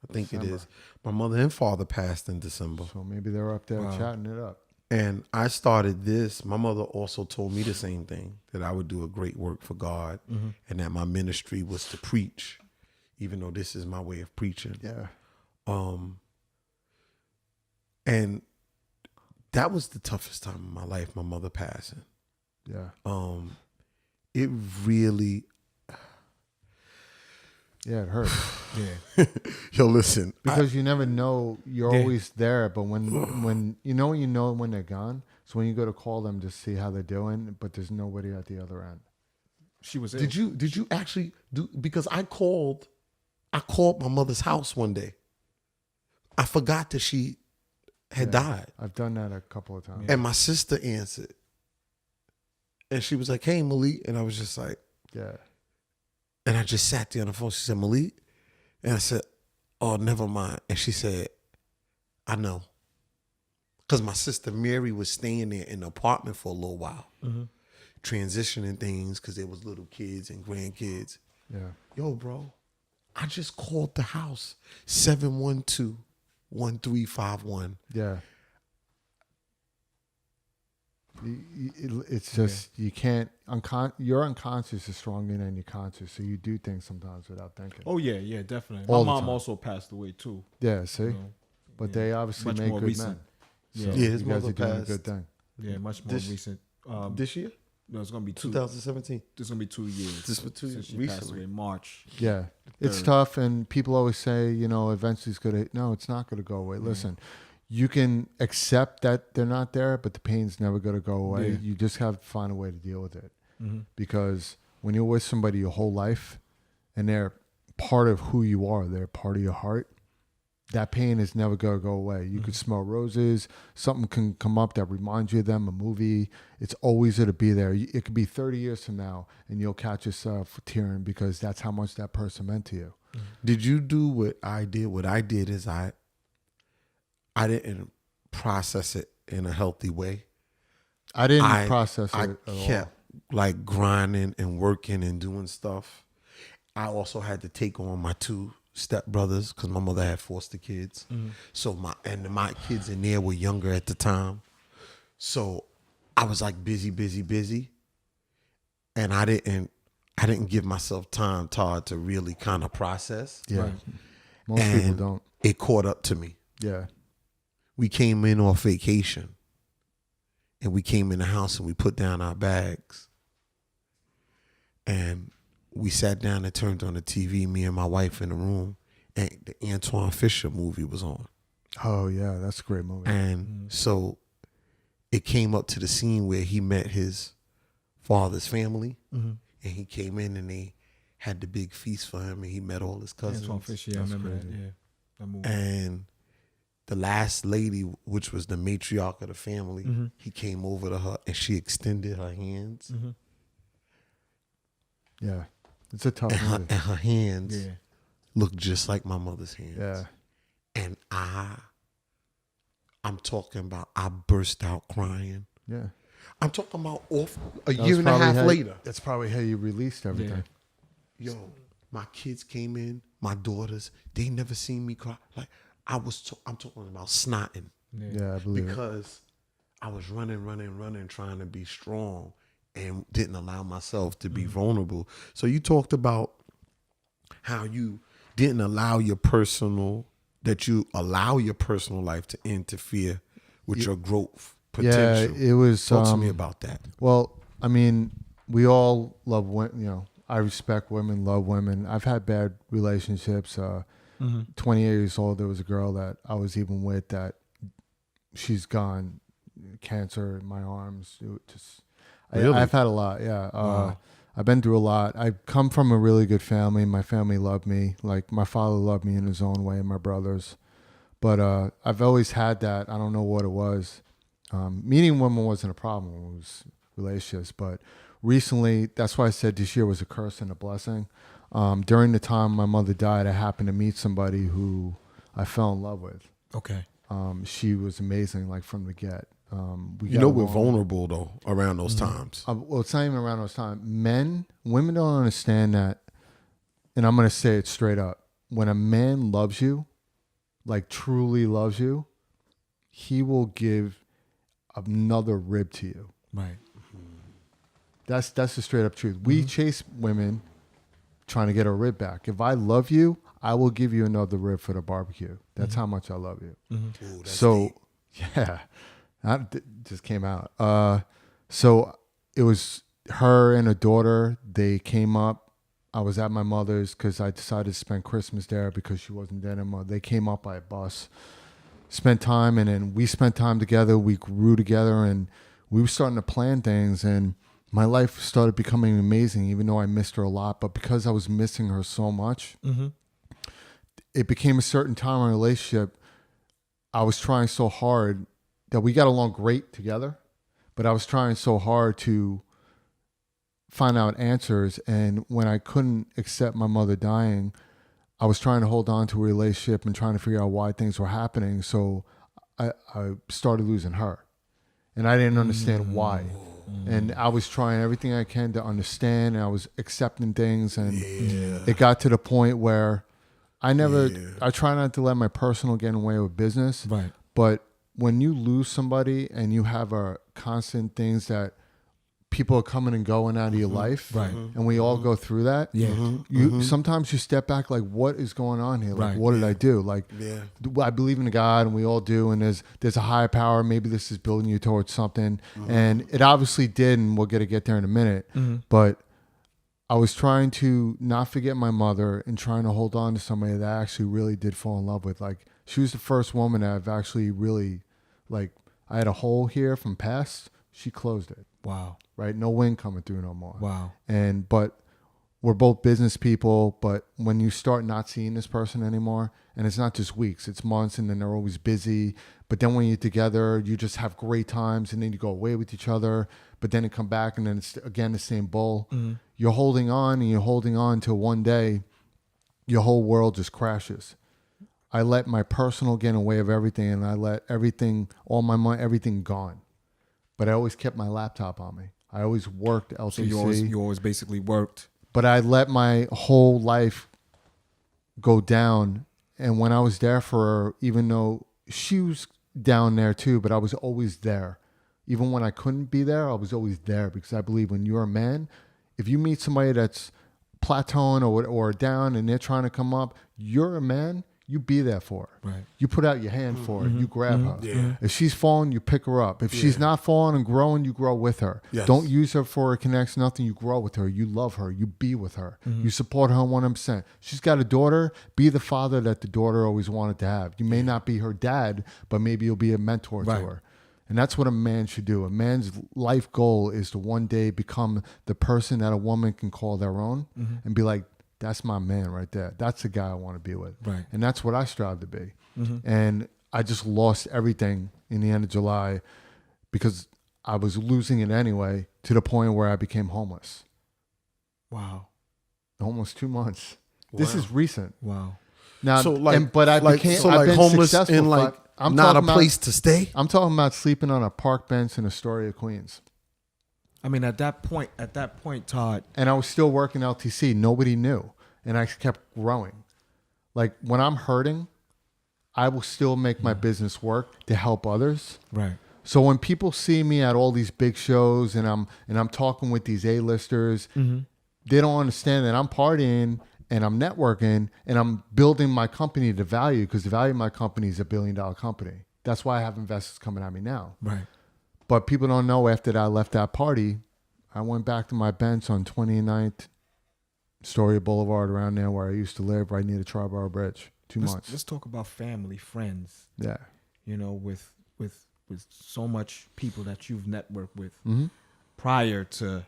Speaker 4: I think it
Speaker 3: December.
Speaker 4: is. My mother and father passed in December.
Speaker 3: So maybe they were up there chatting it up.
Speaker 4: And I started this. My mother also told me the same thing, that I would do a great work for God and that my ministry was to preach, even though this is my way of preaching.
Speaker 3: Yeah.
Speaker 4: And that was the toughest time of my life, my mother passing.
Speaker 3: Yeah.
Speaker 4: It really,
Speaker 3: Yeah, it hurt.
Speaker 2: Yeah.
Speaker 4: yo, listen.
Speaker 3: Because you never know, you're
Speaker 2: Yeah.
Speaker 3: always there, but when you know when they're gone. So when you go to call them to see how they're doing, but there's nobody at the other end.
Speaker 2: She was.
Speaker 4: Did you actually do, because I called my mother's house one day. I forgot that she had died.
Speaker 3: I've done that a couple of times.
Speaker 4: And my sister answered. And she was like, "Hey, Malik." And I was just like,
Speaker 3: Yeah.
Speaker 4: And I just sat there on the phone. She said, Malik? And I said, oh, never mind. And she said, I know. Because my sister Mary was staying there in the apartment for a little while, transitioning things because there was little kids and grandkids.
Speaker 3: Yeah.
Speaker 4: Yo, bro, I just called the house, 712-1351.
Speaker 3: Yeah. It's just, you can't, your unconscious is stronger than your conscious. So you do things sometimes without thinking.
Speaker 2: Oh yeah, definitely.
Speaker 3: All
Speaker 2: My
Speaker 3: the
Speaker 2: mom
Speaker 3: time.
Speaker 2: also passed away too.
Speaker 3: Yeah, see?
Speaker 2: You know,
Speaker 3: But they obviously
Speaker 2: Much
Speaker 3: made
Speaker 2: more
Speaker 3: good
Speaker 2: recent.
Speaker 3: men.
Speaker 2: Yeah.
Speaker 3: So
Speaker 4: Yeah, his
Speaker 3: you guys
Speaker 4: mother
Speaker 3: are doing a
Speaker 4: passed.
Speaker 3: good thing.
Speaker 2: Yeah, much more
Speaker 4: This-
Speaker 2: recent.
Speaker 4: This year?
Speaker 2: No, it's gonna be
Speaker 4: 2017.
Speaker 2: It's gonna be 2 years.
Speaker 4: This was 2 years
Speaker 2: since she passed
Speaker 4: recently.
Speaker 2: away in March.
Speaker 3: Yeah. It's
Speaker 2: Third.
Speaker 3: tough, and people always say, eventually it's going to, no, it's not going to go away. Listen, you can accept that they're not there, but the pain's never going to go away.
Speaker 2: Yeah.
Speaker 3: You just have to find a way to deal with it. Because when you're with somebody your whole life and they're part of who you are, they're part of your heart, that pain is never going to go away. You could smell roses. Something can come up that reminds you of them, a movie. It's always going to be there. It could be 30 years from now, and you'll catch yourself tearing because that's how much that person meant to you.
Speaker 4: Did you do what I did? What I did is I didn't process it in a healthy way.
Speaker 3: I didn't process it
Speaker 4: I
Speaker 3: at all.
Speaker 4: kept like grinding and working and doing stuff. I also had to take on my 2 stepbrothers because my mother had foster kids. So my kids in there were younger at the time. So I was like busy. And I didn't give myself time, Todd, to really kind of process.
Speaker 3: Yeah.
Speaker 2: Right.
Speaker 3: Most people
Speaker 4: And
Speaker 3: don't.
Speaker 4: it caught up to me.
Speaker 3: Yeah.
Speaker 4: We came in off vacation and we came in the house and we put down our bags and we sat down and turned on the TV, me and my wife in the room, and the Antoine Fisher movie was on.
Speaker 3: Oh, yeah. That's a great movie.
Speaker 4: And so it came up to the scene where he met his father's family and he came in and they had the big feast for him and he met all his cousins.
Speaker 2: Antoine Fisher, yeah, I remember that. Yeah, that movie.
Speaker 4: And the last lady, which was the matriarch of the family, he came over to her and she extended her hands.
Speaker 3: Yeah. It's a tough
Speaker 4: And
Speaker 3: movie.
Speaker 4: her hands
Speaker 2: Yeah.
Speaker 4: looked just like my mother's hands.
Speaker 3: Yeah.
Speaker 4: And I'm talking about, I burst out crying.
Speaker 3: Yeah.
Speaker 4: I'm talking about off a
Speaker 3: That was
Speaker 4: year and a
Speaker 3: probably
Speaker 4: half
Speaker 3: how-
Speaker 4: later.
Speaker 3: That's probably how you released everything.
Speaker 4: Yo, my kids came in, my daughters, they never seen me cry. Like I'm talking about snotting
Speaker 3: Yeah, I believe it.
Speaker 4: because I was running, trying to be strong and didn't allow myself to be vulnerable. So you talked about how you didn't allow your personal life to interfere with your growth potential.
Speaker 3: Yeah, it was.
Speaker 4: Talk to me about that.
Speaker 3: Well, I mean, we all love women. I respect women, love women. I've had bad relationships. 28 years old, there was a girl that I was even with that she's gone, cancer in my arms.
Speaker 4: Really?
Speaker 3: I've had a lot. Yeah. I've been through a lot. I come from a really good family. My family loved me. Like my father loved me in his own way, and my brothers. But I've always had that. I don't know what it was. Meeting women wasn't a problem. It was relationships. But recently, that's why I said this year was a curse and a blessing. During the time my mother died, I happened to meet somebody who I fell in love with.
Speaker 2: Okay.
Speaker 3: She was amazing, like from the get.
Speaker 4: We're vulnerable though around those times.
Speaker 3: Well, it's not even around those times. Women don't understand that, and I'm going to say it straight up. When a man loves you, like truly loves you, he will give another rib to you.
Speaker 2: Right.
Speaker 3: That's the straight up truth. We chase women trying to get our rib back. If I love you, I will give you another rib for the barbecue. That's how much I love you.
Speaker 4: Ooh, that's
Speaker 3: So,
Speaker 4: deep.
Speaker 3: yeah, that just came out. So it was her and her daughter. They came up. I was at my mother's because I decided to spend Christmas there because she wasn't there anymore. They came up by a bus, spent time, and then we spent time together. We grew together, and we were starting to plan things, and my life started becoming amazing, even though I missed her a lot. But because I was missing her so much, it became a certain time in our relationship. I was trying so hard that we got along great together, but I was trying so hard to find out answers. And when I couldn't accept my mother dying, I was trying to hold on to a relationship and trying to figure out why things were happening. So I started losing her, and I didn't understand why. And I was trying everything I can to understand, and I was accepting things, and it got to the point where I try not to let my personal get in the way with business.
Speaker 2: Right.
Speaker 3: But when you lose somebody and you have a constant things that people are coming and going out of your life,
Speaker 2: Right.
Speaker 3: and we all go through that.
Speaker 2: Yeah.
Speaker 3: Sometimes you step back, like, what is going on here? Like,
Speaker 2: Right.
Speaker 3: what did I do? Like, I believe in God, and we all do, and there's a higher power. Maybe this is building you towards something, and it obviously did, and we'll get there in a minute. But I was trying to not forget my mother and trying to hold on to somebody that I actually really did fall in love with. Like, she was the first woman that I've actually really, like, I had a hole here from past. She closed it.
Speaker 2: Wow.
Speaker 3: Right? No wind coming through no more.
Speaker 2: Wow.
Speaker 3: But we're both business people, but when you start not seeing this person anymore, and it's not just weeks, it's months, and then they're always busy. But then when you're together, you just have great times, and then you go away with each other, but then you come back, and then it's again the same bull. You're holding on, and you're holding on till one day, your whole world just crashes. I let my personal get in the way of everything, and I let everything, all my money, everything gone. But I always kept my laptop on me. I always worked LTC.
Speaker 2: So you always basically worked.
Speaker 3: But I let my whole life go down. And when I was there for her, even though she was down there too, but I was always there. Even when I couldn't be there, I was always there, because I believe when you're a man, if you meet somebody that's plateauing or down and they're trying to come up, you're a man. You be there for her.
Speaker 2: Right.
Speaker 3: You put out your hand for her. You grab her. Yeah. If she's falling, you pick her up. If she's not falling and growing, you grow with her.
Speaker 4: Yes.
Speaker 3: Don't use her for a connection, nothing. You grow with her. You love her. You be with her. You support her 100%. She's got a daughter. Be the father that the daughter always wanted to have. You may not be her dad, but maybe you'll be a mentor to her. And that's what a man should do. A man's life goal is to one day become the person that a woman can call their own and be like, that's my man right there. That's the guy I want to be with.
Speaker 2: Right.
Speaker 3: And that's what I strive to be. And I just lost everything in the end of July because I was losing it anyway, to the point where I became homeless.
Speaker 2: Wow.
Speaker 3: Almost 2 months. This is recent.
Speaker 2: Wow.
Speaker 3: Now,
Speaker 4: So like,
Speaker 3: but I
Speaker 4: like,
Speaker 3: became,
Speaker 4: so
Speaker 3: I've
Speaker 4: like
Speaker 3: been
Speaker 4: homeless
Speaker 3: successful.
Speaker 4: in like
Speaker 3: I'm
Speaker 4: not a
Speaker 3: talking
Speaker 4: place to stay.
Speaker 3: I'm talking about sleeping on a park bench in Astoria, Queens.
Speaker 2: I mean, at that point, Todd.
Speaker 3: And I was still working LTC. Nobody knew. And I kept growing. Like, when I'm hurting, I will still make my business work to help others.
Speaker 2: Right.
Speaker 3: So when people see me at all these big shows and I'm talking with these A-listers, they don't understand that I'm partying and I'm networking and I'm building my company to value, because the value of my company is $1 billion company. That's why I have investors coming at me now.
Speaker 2: Right.
Speaker 3: But people don't know, after I left that party, I went back to my bench on 29th Astoria Boulevard, around there where I used to live, right near the Triborough Bridge. 2 months.
Speaker 2: Let's talk about family, friends.
Speaker 3: Yeah.
Speaker 2: You know, with so much people that you've networked with prior to,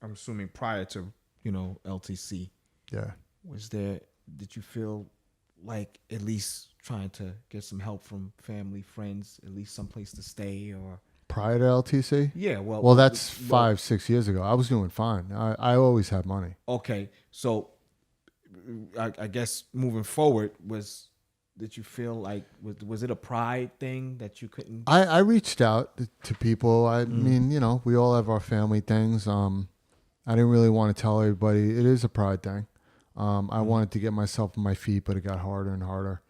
Speaker 2: I'm assuming prior to, LTC.
Speaker 3: Yeah.
Speaker 2: Did you feel like at least trying to get some help from family, friends, at least someplace to stay, or?
Speaker 3: Prior to LTC?
Speaker 2: Yeah, well,
Speaker 3: that's 5-6 years ago. I was doing fine. I always had money.
Speaker 2: Okay, so I guess moving forward, did you feel like, was it a pride thing that you couldn't?
Speaker 3: I reached out to people. I mean, we all have our family things. I didn't really want to tell everybody. It is a pride thing. I wanted to get myself on my feet, but it got harder and harder.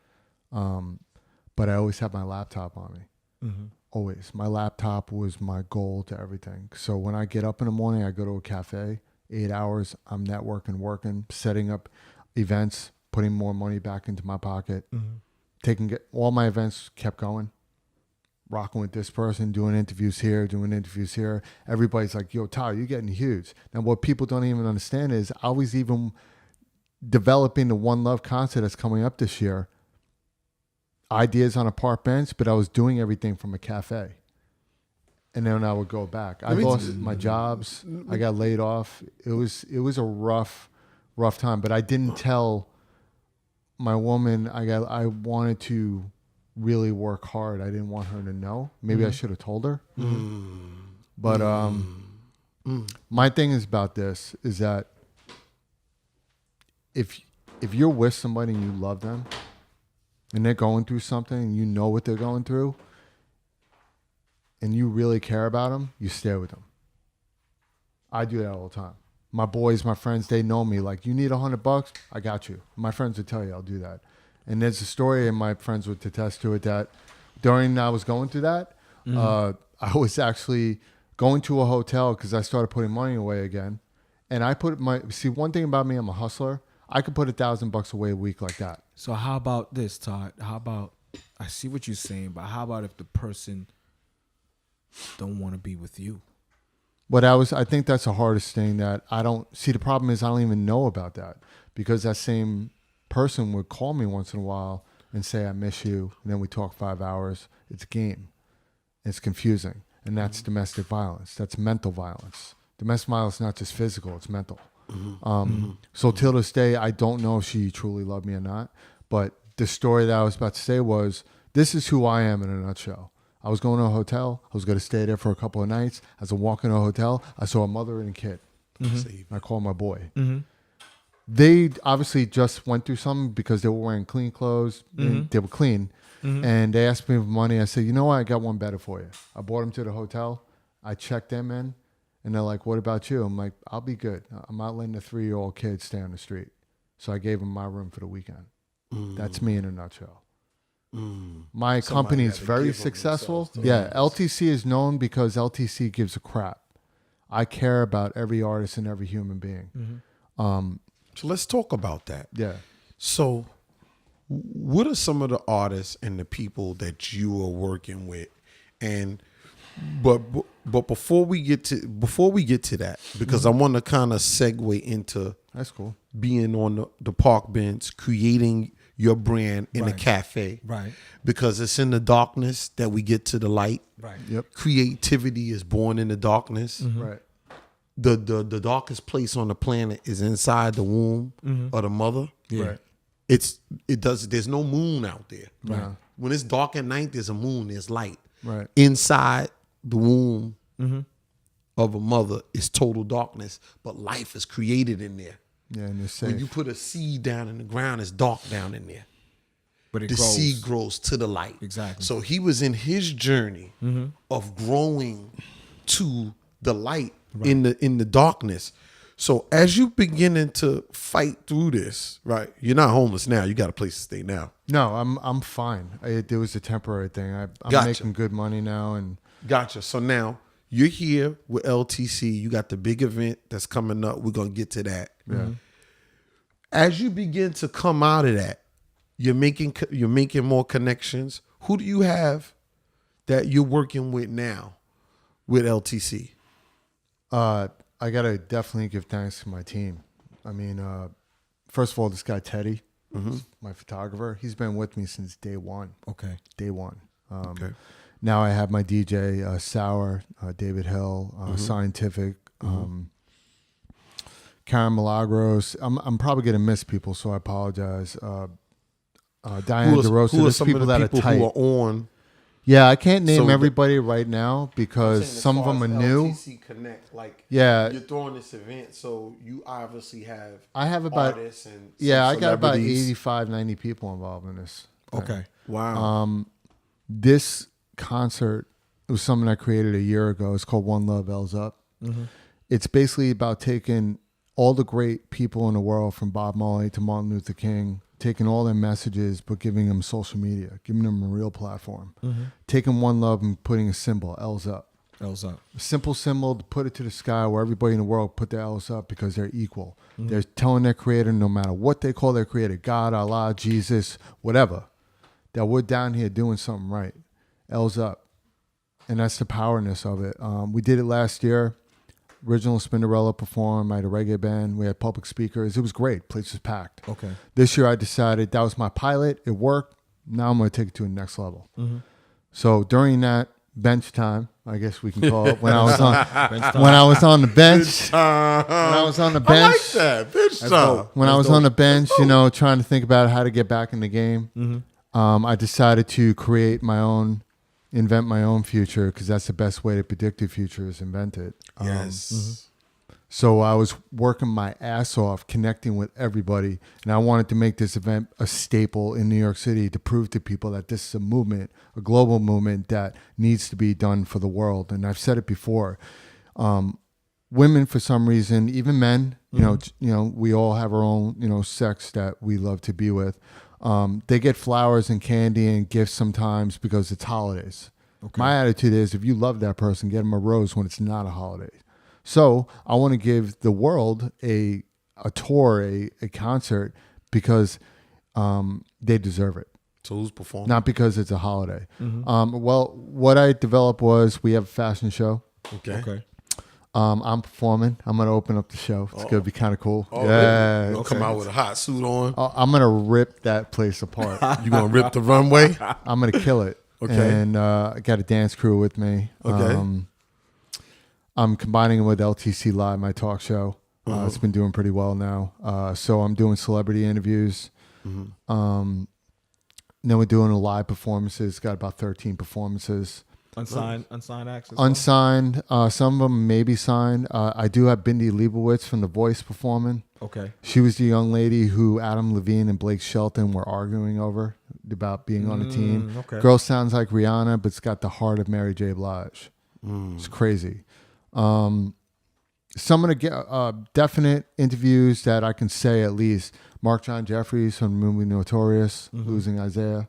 Speaker 3: But I always had my laptop on me. Always. My laptop was my goal to everything. So when I get up in the morning, I go to a cafe, 8 hours, I'm networking, working, setting up events, putting more money back into my pocket, all my events kept going, rocking with this person, doing interviews here. Everybody's like, yo, Todd, you're getting huge. Now, what people don't even understand is I was even developing the One Love concert that's coming up this year. Ideas on a park bench, but I was doing everything from a cafe. And then I would go back. I lost my jobs. I got laid off. It was a rough time, but I didn't tell my woman. I wanted to really work hard. I didn't want her to know. Maybe I should have told her. But My thing is about this is that if you're with somebody and you love them and they're going through something and you know what they're going through and you really care about them, you stay with them. I do that all the time. My boys, my friends, they know me. Like, you need $100? I got you. My friends would tell you I'll do that. And there's a story, and my friends would attest to it, that during I was going through that, I was actually going to a hotel because I started putting money away again. And I put one thing about me, I'm a hustler. I could put $1,000 away a week like that.
Speaker 2: So how about this, Todd? How about, I see what you're saying, but how about if the person don't want to be with you?
Speaker 3: But I think that's the hardest thing that I don't see. The problem is I don't even know about that, because that same person would call me once in a while and say, I miss you. And then we talk 5 hours. It's a game. It's confusing. And that's domestic violence. That's mental violence. Domestic violence is not just physical, it's mental. So till this day, I don't know if she truly loved me or not. But the story that I was about to say was, this is who I am in a nutshell. I was going to a hotel. I was going to stay there for a couple of nights. As I walk into a hotel, I saw a mother and a kid. I called my boy. They obviously just went through something because they were wearing clean clothes. They were clean. And they asked me for money. I said, you know what? I got one better for you. I brought them to the hotel. I checked them in. And they're like, what about you? I'm like, I'll be good. I'm not letting a 3-year-old kid stay on the street. So I gave them my room for the weekend. That's me in a nutshell. My company is very successful. Yeah, LTC is known because LTC gives a crap. I care about every artist and every human being.
Speaker 4: So let's talk about that.
Speaker 3: Yeah.
Speaker 4: So what are some of the artists and the people that you are working with? And but before we get to that, because I want to kind of segue into
Speaker 3: That's cool.
Speaker 4: being on the park bench, creating your brand in a cafe.
Speaker 2: Right.
Speaker 4: Because it's in the darkness that we get to the light.
Speaker 2: Right.
Speaker 3: Yep.
Speaker 4: Creativity is born in the darkness.
Speaker 3: Right.
Speaker 4: The darkest place on the planet is inside the womb of the mother.
Speaker 3: Right.
Speaker 4: There's no moon out there.
Speaker 3: Right.
Speaker 4: When it's dark at night, there's a moon, there's light.
Speaker 3: Right.
Speaker 4: Inside the womb of a mother is total darkness, but life is created in there.
Speaker 3: Yeah, and it's safe.
Speaker 4: When you put a seed down in the ground, it's dark down in there.
Speaker 2: But
Speaker 4: The seed grows to the light.
Speaker 2: Exactly.
Speaker 4: So he was in his journey of growing to the light in the darkness. So as you beginning to fight through this, right? You're not homeless now. You got a place to stay now.
Speaker 3: No, I'm fine. It was a temporary thing. I'm
Speaker 4: Gotcha.
Speaker 3: making good money now, and
Speaker 4: Gotcha. So now you're here with LTC. You got the big event that's coming up. We're gonna get to that.
Speaker 3: yeah.
Speaker 4: As you begin to come out of that, you're making more connections. Who do you have that you're working with now with LTC?
Speaker 3: I gotta definitely give thanks to my team. I mean, first of all, this guy Teddy, my photographer, he's been with me since day one.
Speaker 2: Okay.
Speaker 3: Day one.
Speaker 4: Okay.
Speaker 3: Now I have my DJ, Sour, David Hill, Scientific, Karen Milagros. I'm probably gonna miss people, so I apologize. Diane DeRosa.
Speaker 4: Who are
Speaker 3: There's
Speaker 4: some
Speaker 3: people
Speaker 4: of the
Speaker 3: that
Speaker 4: people
Speaker 3: are tight.
Speaker 4: who are on?
Speaker 3: Yeah, I can't name
Speaker 4: So the-
Speaker 3: everybody right now because some of them are new.
Speaker 4: LTC Connect, like
Speaker 3: Yeah.
Speaker 4: you're throwing this event, so you obviously have
Speaker 3: I have about
Speaker 4: artists and
Speaker 3: I got about
Speaker 4: celebrities.
Speaker 3: 85, 90 people involved in this.
Speaker 2: Okay.
Speaker 4: Wow.
Speaker 3: This concert was something I created a year ago. It's called One Love L's Up. It's basically about taking all the great people in the world, from Bob Marley to Martin Luther King, taking all their messages, but giving them social media, giving them a real platform. Taking One Love and putting a symbol, L's up.
Speaker 2: L's up.
Speaker 3: A simple symbol to put it to the sky where everybody in the world put their L's up because they're equal. They're telling their creator, no matter what they call their creator, God, Allah, Jesus, whatever, that we're down here doing something right. L's up. And that's the powerness of it. We did it last year. Original Spinderella performed. I had a reggae band. We had public speakers. It was great. Place was packed.
Speaker 2: Okay.
Speaker 3: This year I decided that was my pilot. It worked. Now I'm going to take it to the next level. So during that bench time, I guess we can call it, when I was on the bench, I
Speaker 4: like that. Bitch time.
Speaker 3: when I was on the bench, trying to think about how to get back in the game, I decided to create my own invent my own future because that's the best way to predict the future is invent it.
Speaker 4: Yes.
Speaker 3: So I was working my ass off, connecting with everybody, and I wanted to make this event a staple in New York City to prove to people that this is a movement, a global movement that needs to be done for the world. And I've said it before. Women, for some reason, even men, you know, we all have our own, sex that we love to be with. They get flowers and candy and gifts sometimes because it's holidays. Okay. My attitude is, if you love that person, get them a rose when it's not a holiday. So I want to give the world a tour, a concert, because they deserve it.
Speaker 4: So who's performing?
Speaker 3: Not because it's a holiday. Well, what I developed was we have a fashion show.
Speaker 4: Okay.
Speaker 3: I'm performing. I'm going to open up the show. It's going to be kind of cool.
Speaker 4: Yeah. You'll come out with a hot suit on.
Speaker 3: I'm going to rip that place apart.
Speaker 4: You going to rip the runway?
Speaker 3: I'm going to kill it.
Speaker 4: Okay.
Speaker 3: And I got a dance crew with me.
Speaker 4: Okay.
Speaker 3: I'm combining it with LTC Live, my talk show. It's been doing pretty well now. So I'm doing celebrity interviews. Then we're doing a live performances. Got about 13 performances.
Speaker 2: Unsigned acts? As well?
Speaker 3: Unsigned. Some of them may be signed. I do have Bindi Leibowitz from The Voice performing.
Speaker 2: Okay.
Speaker 3: She was the young lady who Adam Levine and Blake Shelton were arguing over about being on the team.
Speaker 2: Okay.
Speaker 3: Girl sounds like Rihanna, but it's got the heart of Mary J. Blige. It's crazy. Some of the definite interviews that I can say at least. Mark John Jeffries from the movie Notorious, Losing Isaiah.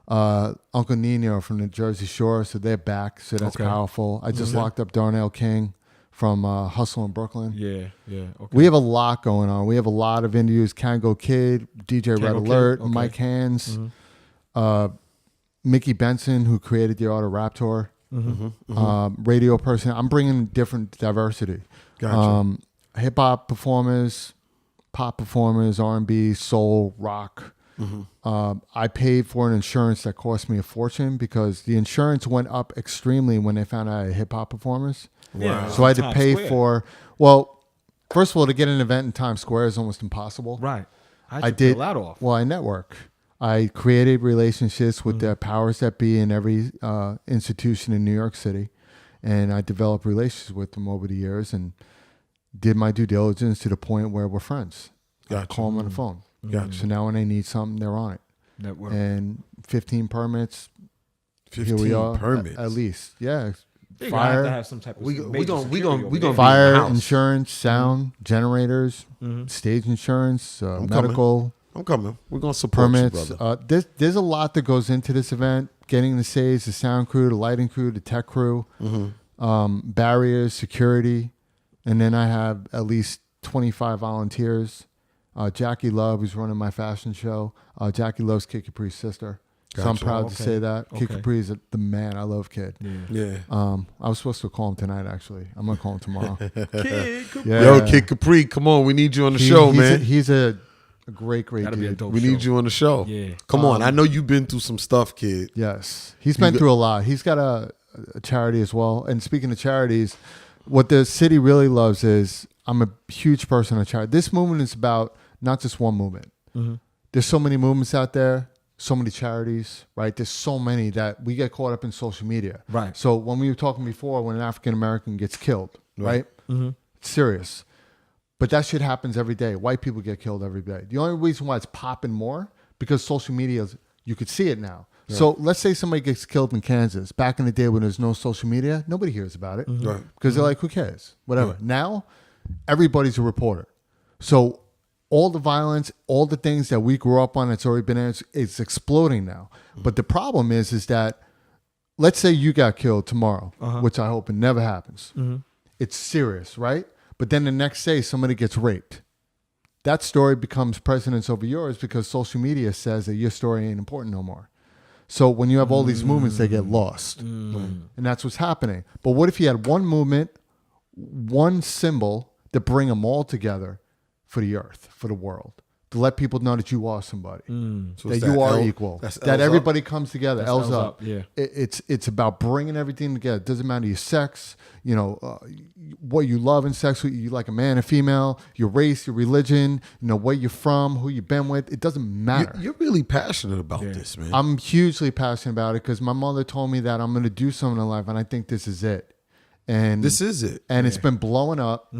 Speaker 3: Uncle Nino from the Jersey Shore, so they're back, so that's powerful. I just locked up Darnell King from Hustle in Brooklyn.
Speaker 2: Yeah. Okay.
Speaker 3: We have a lot going on. We have a lot of interviews. Kango Kid, DJ Red Alert, Mike Hands, Mickey Benson, who created the Art of Rap Tour. Radio person. I'm bringing different diversity.
Speaker 4: Gotcha.
Speaker 3: Hip hop performers, pop performers, R&B, soul, rock. I paid for an insurance that cost me a fortune because the insurance went up extremely when they found out I had hip hop performers.
Speaker 2: Yeah.
Speaker 3: So I had to pay for. Well, first of all, to get an event in Times Square is almost impossible.
Speaker 2: Right.
Speaker 3: I did.
Speaker 2: Pull that off.
Speaker 3: Well, I network. I created relationships with the powers that be in every institution in New York City, and I developed relationships with them over the years and did my due diligence to the point where we're friends.
Speaker 4: Gotcha.
Speaker 3: I call them on the phone.
Speaker 4: Gotcha.
Speaker 3: So now when they need something, they're on it.
Speaker 2: Network.
Speaker 3: And 15 permits.
Speaker 4: 15
Speaker 3: here we are,
Speaker 4: permits.
Speaker 3: at least. Yeah.
Speaker 2: You're gonna have to have some type of
Speaker 4: We
Speaker 2: major
Speaker 4: gonna
Speaker 2: security over
Speaker 4: be
Speaker 2: there.
Speaker 4: in
Speaker 3: Fire,
Speaker 4: the house.
Speaker 3: insurance, sound, generators, stage insurance, medical.
Speaker 4: I'm coming. We're gonna support
Speaker 3: permits.
Speaker 4: you, brother.
Speaker 3: There's a lot that goes into this event. Getting the stage, the sound crew, the lighting crew, the tech crew, barriers, security, and then I have at least 25 volunteers. Jackie Love, who's running my fashion show. Jackie Love's Kid Capri's sister. So I'm
Speaker 4: Gotcha.
Speaker 3: proud to say that. Kid
Speaker 2: Okay.
Speaker 3: Capri is the man. I love Kid.
Speaker 4: Yeah.
Speaker 3: I was supposed to call him tonight, actually. I'm going to call him tomorrow.
Speaker 2: Kid Capri.
Speaker 3: Yeah.
Speaker 4: Yo, Kid Capri, come on. We need you on the show, man.
Speaker 3: He's a great
Speaker 2: That'll be a
Speaker 3: dude.
Speaker 2: dope
Speaker 4: We
Speaker 2: show.
Speaker 4: need you on the show.
Speaker 2: Yeah.
Speaker 4: Come on. I know you've been through some stuff, kid.
Speaker 3: Yes. He's been through a lot. He's got a charity as well. And speaking of charities, what the city really loves is I'm a huge person on charity. This movement is about not just one movement. There's so many movements out there, so many charities, right? There's so many that we get caught up in social media.
Speaker 2: Right.
Speaker 3: So when we were talking before, when an African American gets killed, right? It's serious. But that shit happens every day. White people get killed every day. The only reason why it's popping more, because social media, you could see it now. Yeah. So let's say somebody gets killed in Kansas. Back in the day when there's no social media, nobody hears about it.
Speaker 4: Right.
Speaker 3: Because they're like, who cares? Whatever. Yeah. Now, everybody's a reporter. So all the violence, all the things that we grew up on, it's already been, it's exploding now. But the problem is that, let's say you got killed tomorrow, which I hope it never happens. It's serious, right? But then the next day, somebody gets raped. That story becomes precedence over yours because social media says that your story ain't important no more. So when you have all these movements, they get lost. And that's what's happening. But what if you had one movement, one symbol to bring them all together for the earth, for the world? to let people know that you are somebody,
Speaker 4: So
Speaker 3: that
Speaker 4: it's
Speaker 3: you are
Speaker 4: L-
Speaker 3: equal,
Speaker 4: that's
Speaker 3: that
Speaker 4: L's
Speaker 3: everybody comes together.
Speaker 2: That's
Speaker 3: L's
Speaker 2: L's
Speaker 3: up.
Speaker 2: up, yeah.
Speaker 3: It's about bringing everything together. It doesn't matter your sex, what you love in sex, who you like, a man, a female, your race, your religion, where you're from, who you've been with. It doesn't matter.
Speaker 4: You're really passionate about this, man.
Speaker 3: I'm hugely passionate about it because my mother told me that I'm going to do something in life, and I think this is it. And
Speaker 4: This is it.
Speaker 3: And it's been blowing up.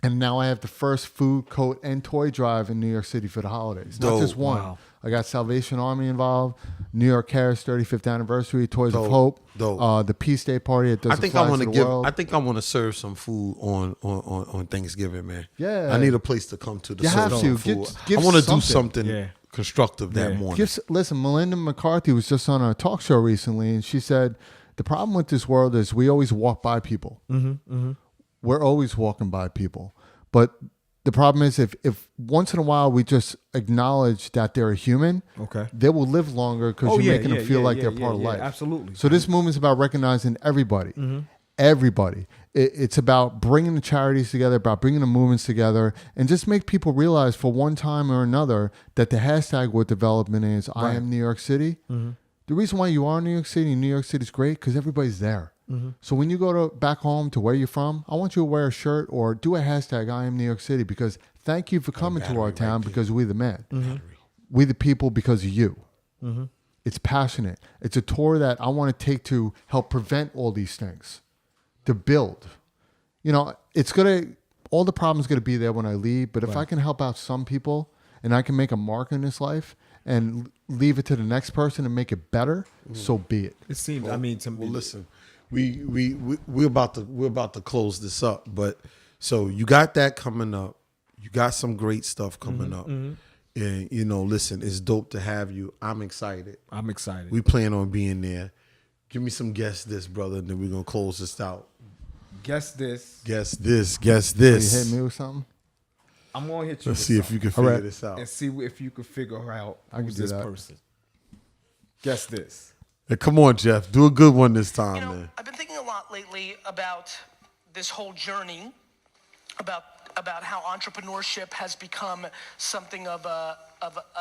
Speaker 3: And now I have the first food, coat, and toy drive in New York City for the holidays. Not
Speaker 4: Dope.
Speaker 3: just one.
Speaker 2: Wow.
Speaker 3: I got Salvation Army involved, New York Cares 35th anniversary, Toys of
Speaker 4: Dope.
Speaker 3: Hope,
Speaker 4: Dope.
Speaker 3: the Peace Day party that does
Speaker 4: I
Speaker 3: the
Speaker 4: think I
Speaker 3: flags
Speaker 4: want
Speaker 3: of
Speaker 4: to
Speaker 3: the
Speaker 4: give.
Speaker 3: world.
Speaker 4: I think I want to serve some food on Thanksgiving, man.
Speaker 3: Yeah.
Speaker 4: I need a place to come to
Speaker 3: You
Speaker 4: serve
Speaker 3: have
Speaker 4: some
Speaker 3: to.
Speaker 4: food.
Speaker 3: Give
Speaker 4: I want to do
Speaker 3: something.
Speaker 4: something constructive that morning.
Speaker 3: Listen, Melinda McCarthy was just on a talk show recently, and she said the problem with this world is we always walk by people. We're always walking by people, but the problem is if once in a while we just acknowledge that they're a human,
Speaker 2: Okay.
Speaker 3: they will live longer because you're making them feel like they're part of life.
Speaker 2: Absolutely.
Speaker 3: So this movement's about recognizing everybody. Everybody. It's about bringing the charities together, about bringing the movements together, and just make people realize for one time or another that the hashtag what development is I am New York City. The reason why you are in New York City and New York City is great because everybody's there. So when you go to back home to where you're from, I want you to wear a shirt or do a hashtag I am New York City because thank you for coming to our town because we the man. We the people because of you. It's passionate. It's a tour that I want to take to help prevent all these things, to build. It's going to, all the problems going to be there when I leave, but if I can help out some people and I can make a mark in this life and leave it to the next person and make it better, so be it.
Speaker 2: It seems. To me,
Speaker 4: Listen, we're about to close this up, but so you got that coming up. You got some great stuff coming up. And listen, it's dope to have you. I'm excited. We plan on being there. Give me some guess this, brother, and then we're gonna close this out.
Speaker 2: Guess this.
Speaker 4: Guess this.
Speaker 3: You hit me with something?
Speaker 2: I'm gonna hit you.
Speaker 4: Let's
Speaker 2: with
Speaker 4: see if
Speaker 2: something
Speaker 4: you can figure
Speaker 3: right.
Speaker 4: this out.
Speaker 2: and see if you can figure out
Speaker 3: I can
Speaker 2: who's
Speaker 3: do
Speaker 2: this
Speaker 3: that.
Speaker 2: person. Guess this.
Speaker 4: Hey, come on, Jeff. Do a good one this time, man.
Speaker 6: I've been thinking a lot lately about this whole journey, about how entrepreneurship has become something of a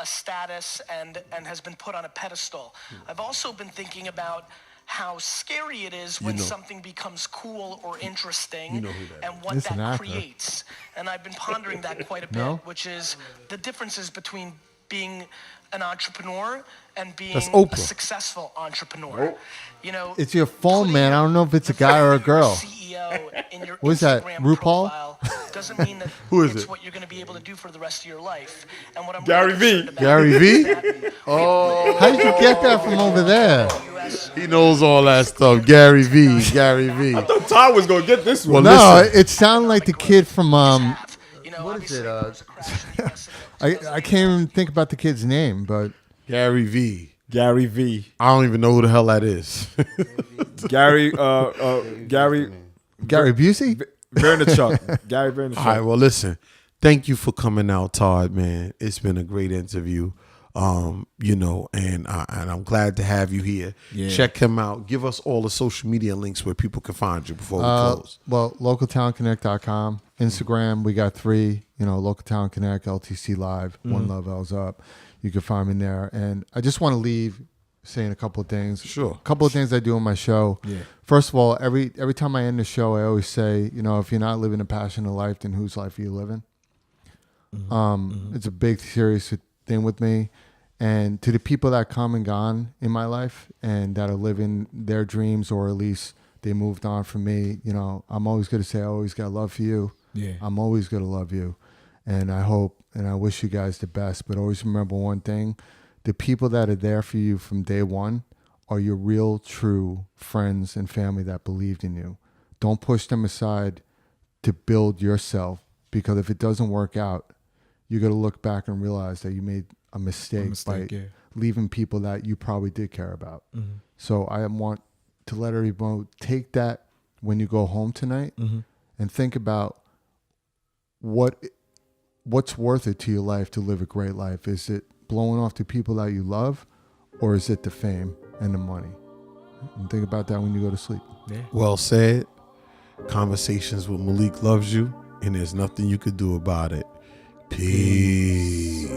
Speaker 6: status and has been put on a pedestal. I've also been thinking about how scary it is when something becomes cool or interesting and what
Speaker 3: He's an
Speaker 6: that
Speaker 3: actor.
Speaker 6: creates. And I've been pondering that quite a bit,
Speaker 3: No?
Speaker 6: which is the differences between being an entrepreneur and being
Speaker 4: That's
Speaker 6: a
Speaker 4: Oprah.
Speaker 6: successful entrepreneur.
Speaker 3: It's your phone,
Speaker 6: putting
Speaker 3: man. I don't know if it's a guy or a girl.
Speaker 6: CEO in your
Speaker 3: What is that,
Speaker 6: Instagram
Speaker 3: RuPaul?
Speaker 6: profile doesn't mean that
Speaker 4: Who is
Speaker 6: it's
Speaker 4: it?
Speaker 6: what you're going to be able to do for the rest of your life. And what I'm
Speaker 4: Gary
Speaker 6: really
Speaker 4: V.
Speaker 6: concerned about
Speaker 3: Gary
Speaker 6: is
Speaker 3: V?
Speaker 6: that
Speaker 3: How did you get that from over there?
Speaker 6: US
Speaker 4: He knows all that stuff. Gary V. Gary V.
Speaker 2: Todd was gonna get this one.
Speaker 4: Well,
Speaker 3: No,
Speaker 4: listen.
Speaker 3: it sounded like the kid from
Speaker 6: have,
Speaker 3: what is
Speaker 6: obviously
Speaker 3: it,
Speaker 6: there was a crash in the US in
Speaker 3: I can't even think about the kid's name, but
Speaker 4: Gary V.
Speaker 2: Gary V.
Speaker 4: I don't even know who the hell that is.
Speaker 2: Gary.
Speaker 3: Gary Busey?
Speaker 2: Vaynerchuk. Gary Vaynerchuk.
Speaker 4: All right, well, listen. Thank you for coming out, Todd, man. It's been a great interview. And I'm glad to have you here.
Speaker 2: Yeah.
Speaker 4: Check him out. Give us all the social media links where people can find you before we close.
Speaker 3: Well, localtalenconnect.com. Instagram, we got 3, Local Talent Connect, LTC Live, One Love L's Up. You can find me there. And I just want to leave saying a couple of things.
Speaker 4: Sure.
Speaker 3: A couple of things I do on my show.
Speaker 2: Yeah.
Speaker 3: First of all, every time I end the show, I always say, if you're not living a passionate life, then whose life are you living? It's a big, serious thing with me. And to the people that come and gone in my life and that are living their dreams, or at least they moved on from me, I'm always going to say I always got love for you.
Speaker 2: Yeah.
Speaker 3: I'm always going to love you. And I hope and I wish you guys the best. But always remember one thing. The people that are there for you from day one are your real, true friends and family that believed in you. Don't push them aside to build yourself, because if it doesn't work out, you're going to look back and realize that you made a mistake by leaving people that you probably did care about. So I want to let everyone take that when you go home tonight and think about what's worth it to your life to live a great life. Is it blowing off to people that you love, or is it the fame and the money? And think about that when you go to sleep.
Speaker 2: Yeah.
Speaker 4: Well said. Conversations with Malik loves you, and there's nothing you could do about it. Peace.